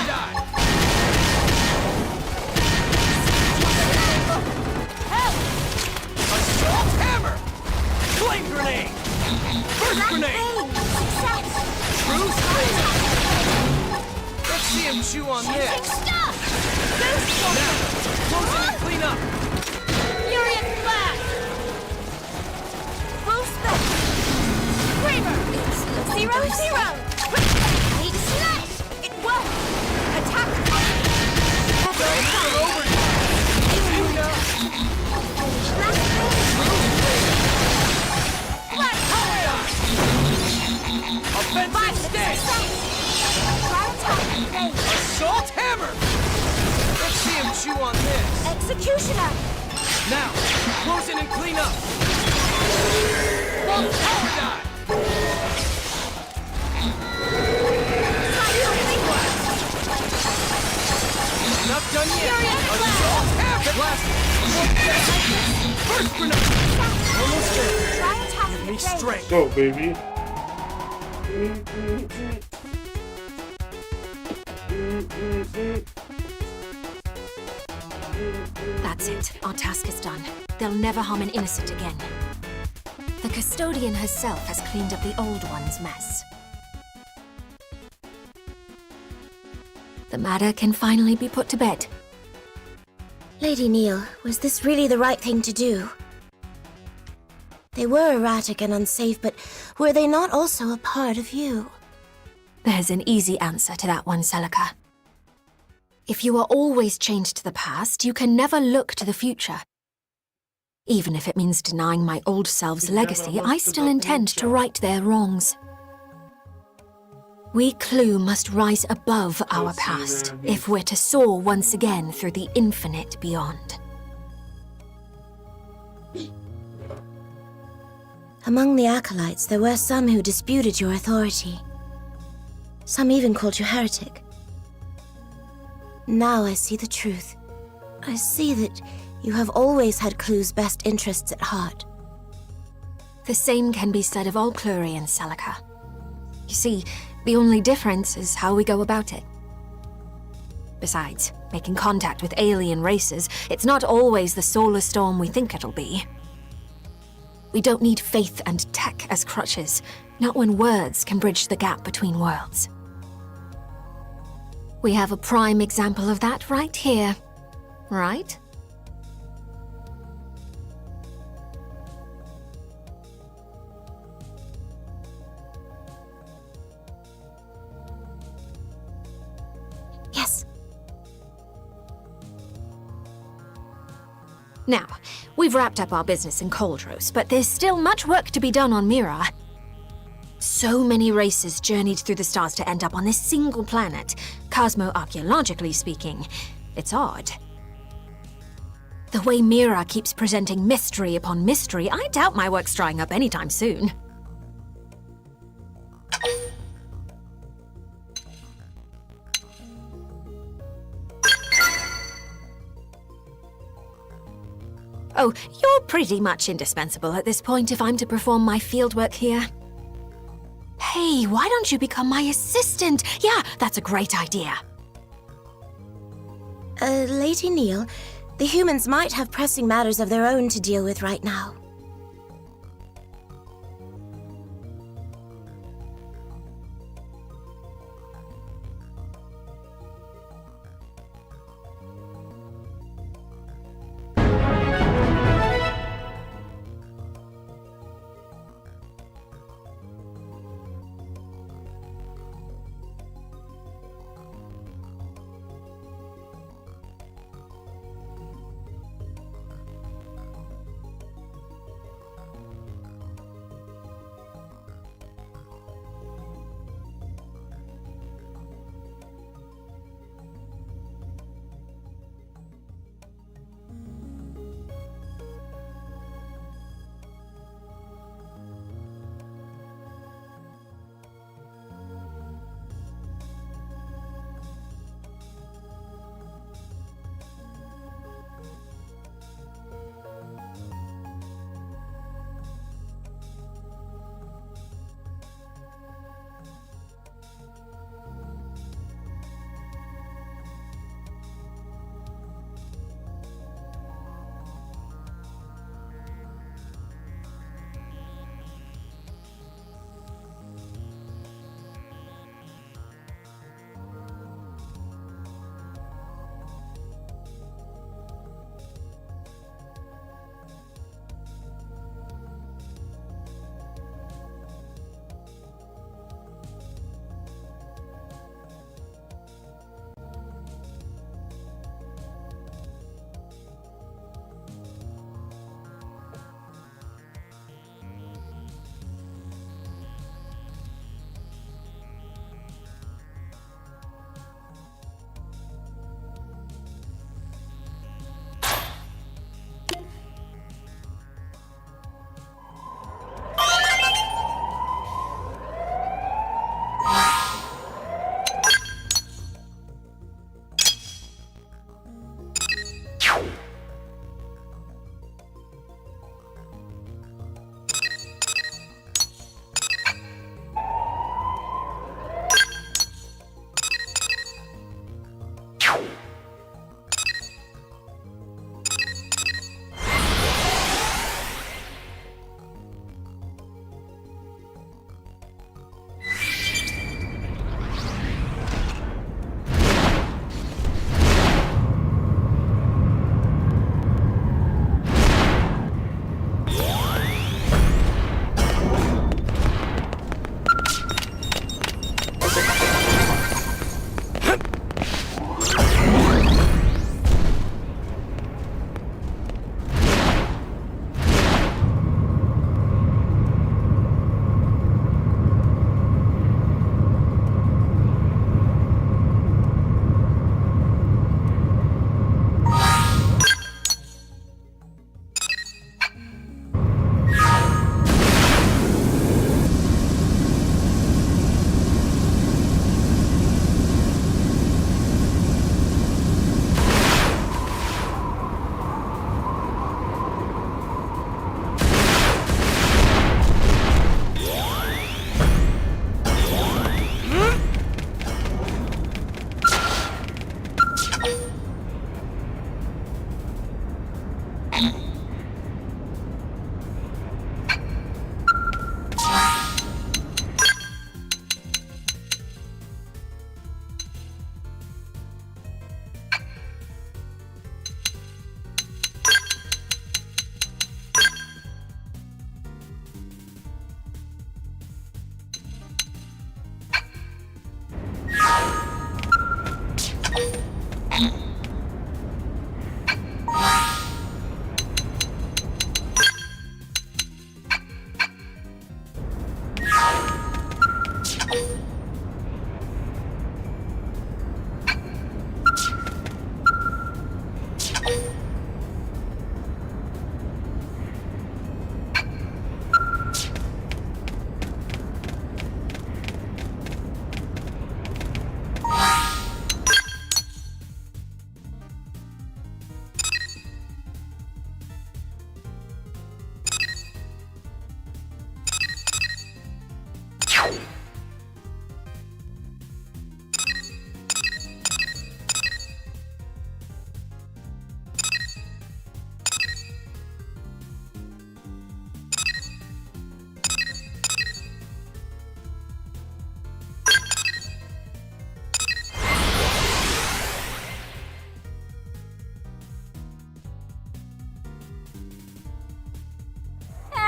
Die! Assault hammer! Flame grenade! First grenade! True strike! Let's see him chew on this! Now, close in and clean up!
Furious blast.
Full spec!
Kramer. 0-0. Need slash. It won't. Attack.
Offensive stance! Assault hammer! Let's see him chew on this.
Executioner!
Now, close in and clean up. Power dive! Not done yet. Assault hammer! Blast! First grenade! Almost there. Give me strength.
Go, baby.
That's it. Our task is done. They'll never harm an innocent again. The custodian herself has cleaned up the old one's mess. The matter can finally be put to bed.
Lady Neil, was this really the right thing to do? They were erratic and unsafe, but were they not also a part of you?
There's an easy answer to that one, Celica. If you are always chained to the past, you can never look to the future. Even if it means denying my old self's legacy, I still intend to right their wrongs. We Clue must rise above our past if we're to soar once again through the infinite beyond.
Among the acolytes, there were some who disputed your authority. Some even called you heretic. Now I see the truth. I see that you have always had Clue's best interests at heart.
The same can be said of all Clurians, Celica. You see, the only difference is how we go about it. Besides, making contact with alien races, it's not always the solar storm we think it'll be. We don't need faith and tech as crutches, not when words can bridge the gap between worlds. We have a prime example of that right here, right?
Yes.
Now, we've wrapped up our business in Coldros, but there's still much work to be done on Mira. So many races journeyed through the stars to end up on this single planet. Cosmo-archaeologically speaking, it's odd. The way Mira keeps presenting mystery upon mystery, I doubt my work's drying up anytime soon. Oh, you're pretty much indispensable at this point if I'm to perform my fieldwork here. Hey, why don't you become my assistant? Yeah, that's a great idea.
Lady Neil, the humans might have pressing matters of their own to deal with right now.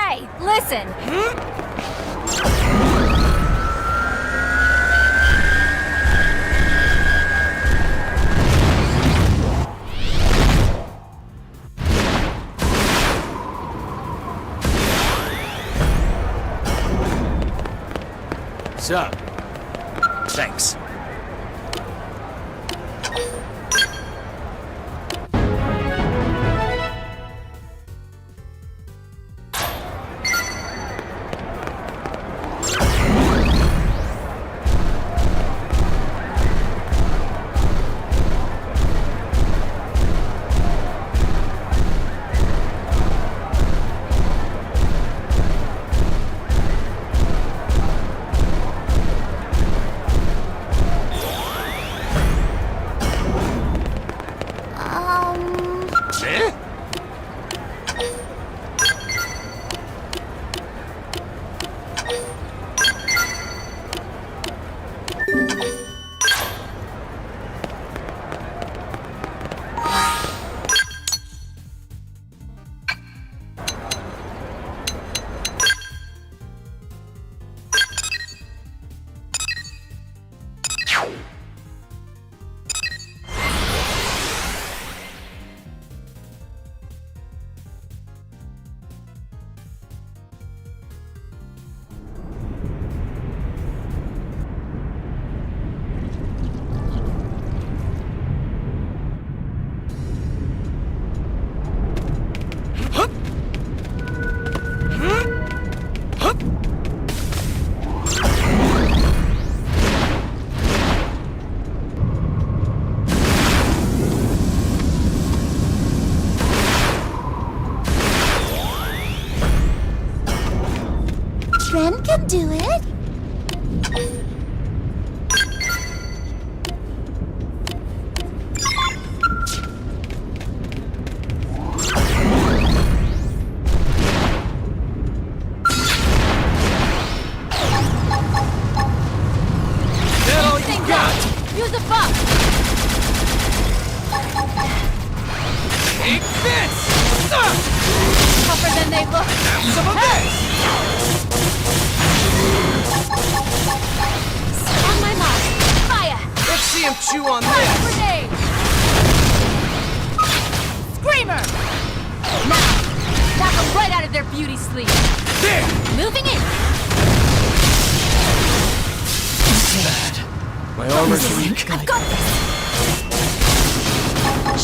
Hey, listen!
Sup? Thanks. Eh?
Ren can do it.
That all you got?
Use a buff!
Take this!
Tougher than they look.
Have some of this!
On my mark! Fire!
Let's see him chew on
Fire
this!
grenade! Screamer! Now! Knock them right out of their beauty sleep!
There!
Moving in!
Bad. My armor's weak.
I've got this!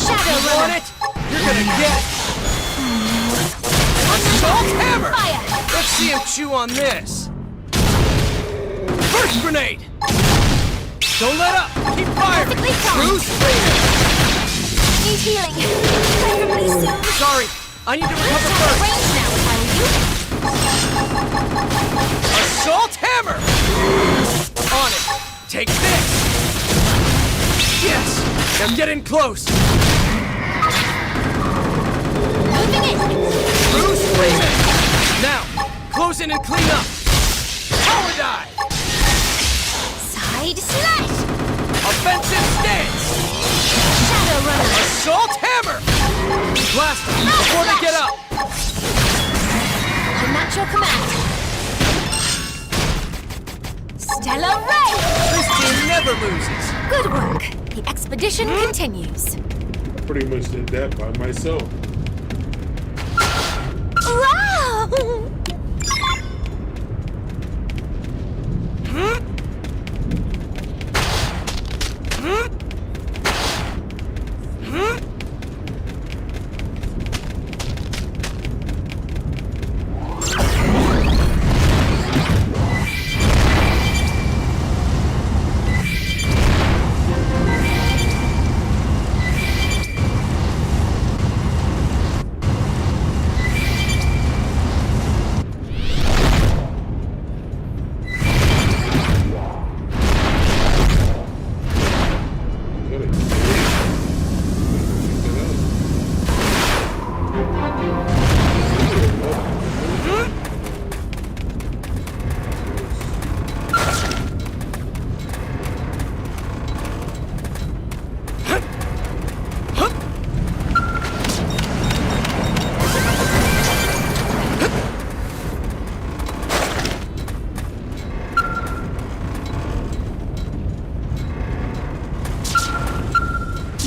Shadow
You want
runner!
it? You're gonna get Assault hammer!
Fire!
Let's see him chew on this. First grenade! Don't let up! Keep firing!
Perfectly timed.
Bruce Lee!
Need healing! Preferably soon!
Sorry, I need to recover
Out of
first.
range now, if I were you!
Assault hammer! On it! Take this! Yes! Now get in close!
Moving
Position and clean up! Power dive!
Side slash!
Offensive stance!
Shadow runner!
Assault hammer! Blast them before they get up!
I'm at your command! Stellar ray!
This team never loses!
Good work. The expedition continues.
I pretty much did that by myself.
Wow!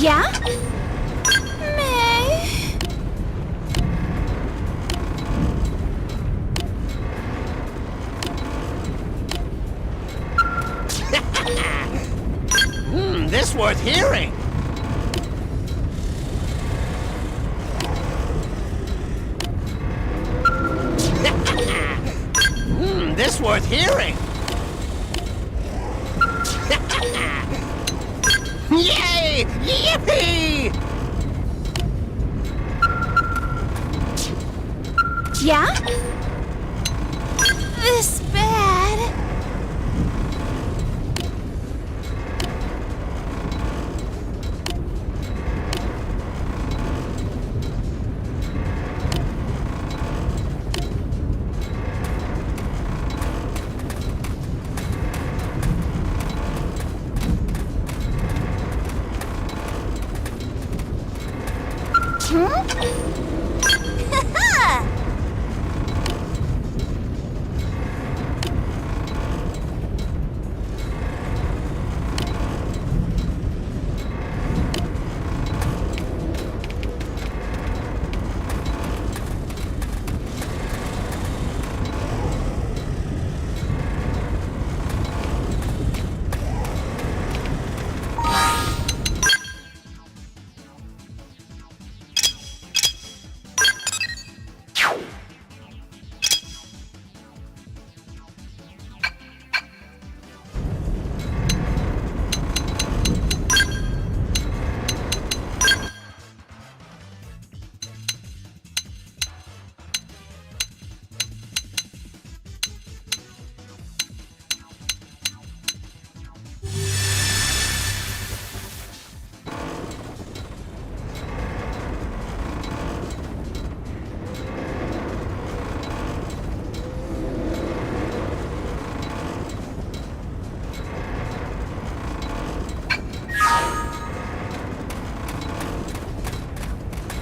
Yeah? May?
This worth hearing! This worth hearing! Yay! Yippee!
Yeah? This bad?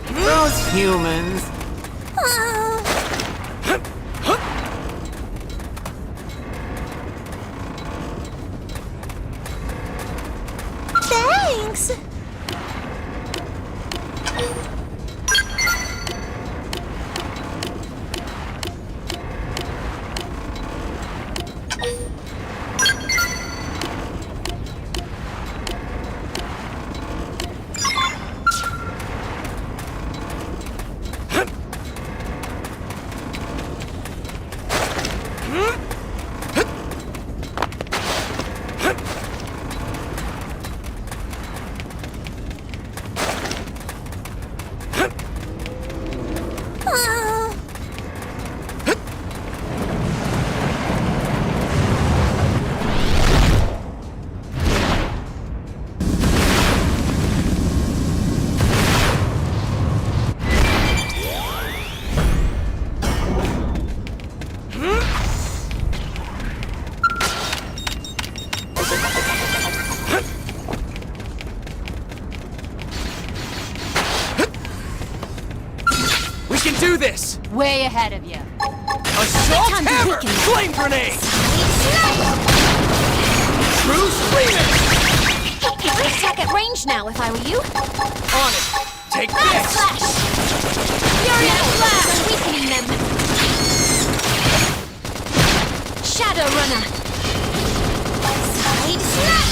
Those humans!
Thanks!
can do this!
Way ahead of you.
Assault hammer! Flame grenade! True screamer!
I'd attack at range now if I were you.
On it! Take this!
Slash! Furious blast! I'm weakening them. Shadow runner. Side slash!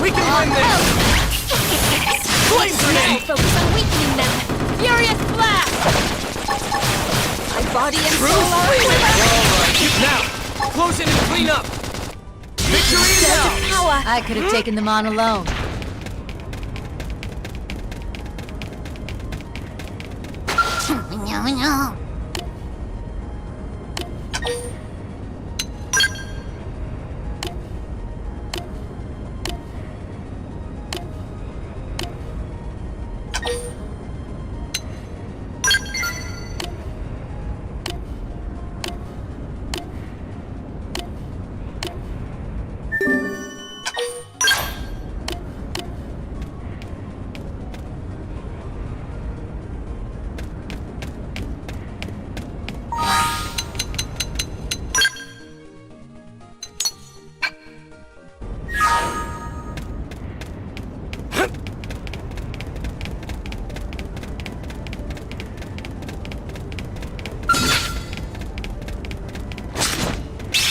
We can win this! Flame grenade!
Focus on weakening them. Furious blast! My body and soul are
Alright, now! Close in and clean up! Victory is ours!
power!
I could have taken them on alone.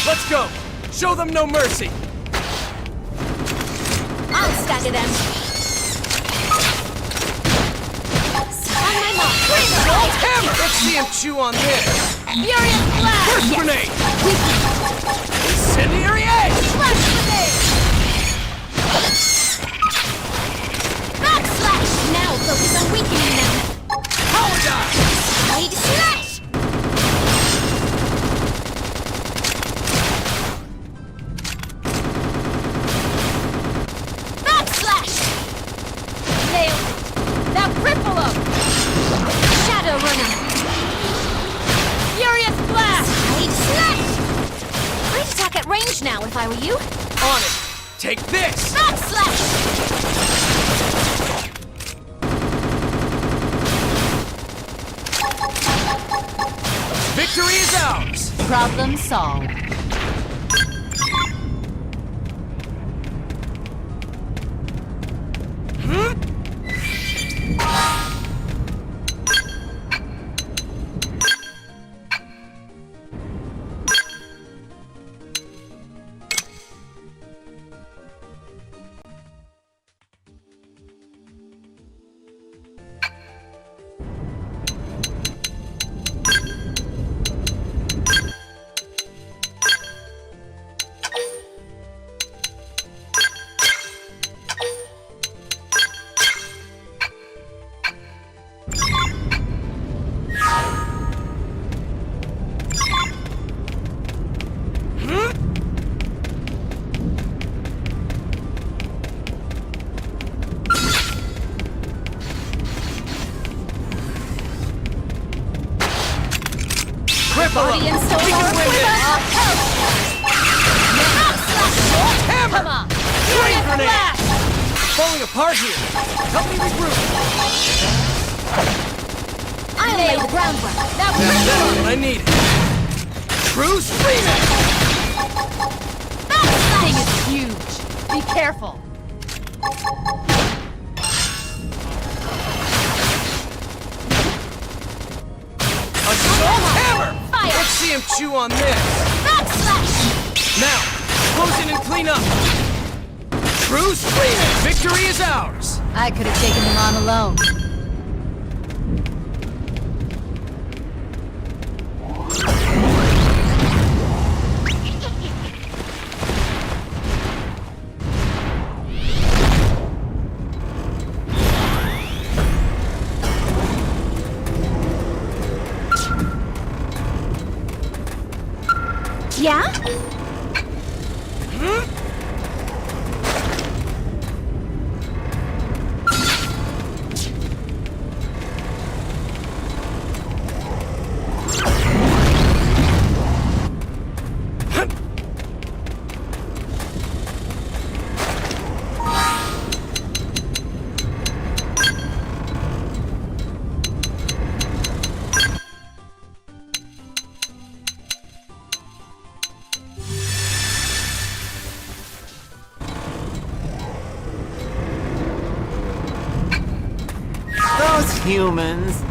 Let's go! Show them no mercy!
I'll stagger them. On my mark.
Assault hammer! Let's see him chew on this!
Furious blast!
First grenade! Incendiary edge!
Flash grenade! Backslash! Now focus on weakening them.
Power dive!
Side slash! Backslash! Nailed it! Now cripple him! Shadow runner! Furious blast! Side slash! I'd attack at range now if I were you.
On it! Take this!
Backslash!
Victory is ours!
Problem solved.
Crip, we can win this! Hammer!
Come on!
Flame grenade! Falling apart here! Help me regroup!
I lay the groundwork. Now
That's what I needed! True screaming!
that thing is huge. Be careful.
Assault hammer!
Fire!
Let's see him chew on this!
Backslash!
Now, close in and clean up! True screaming! Victory is ours!
I could have taken them on alone.
Yeah?
Those humans.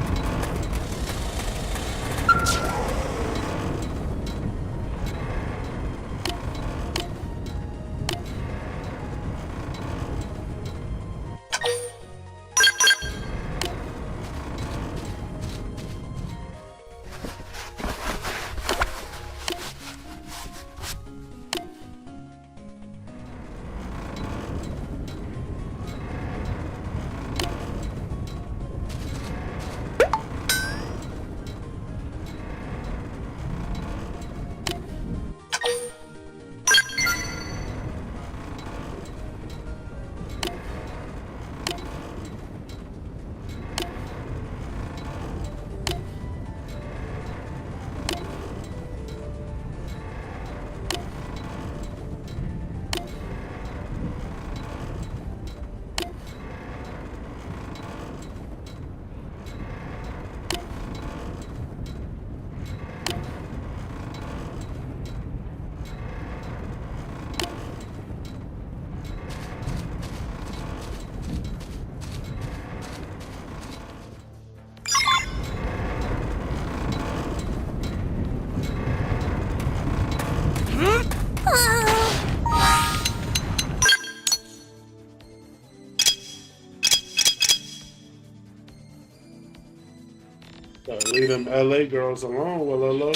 Gotta leave them LA girls alone, well,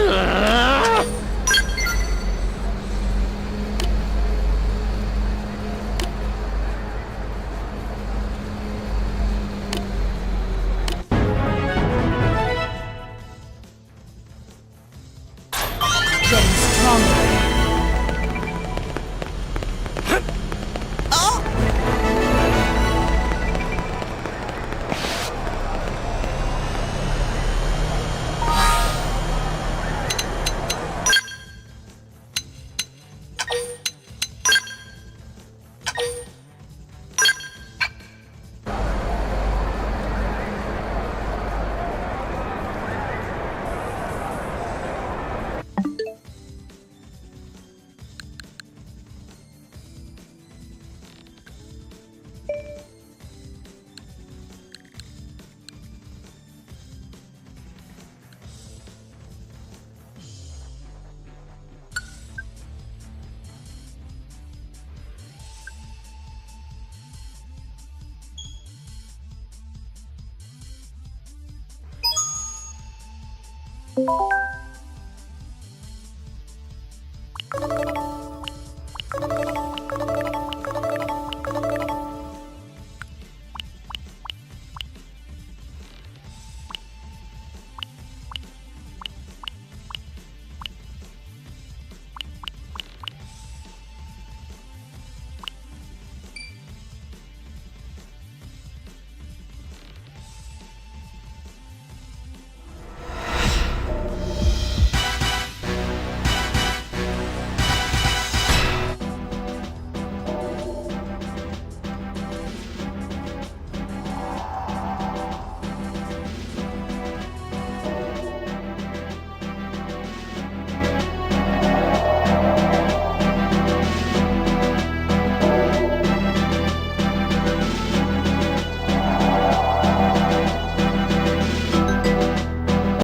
Um...
stronger.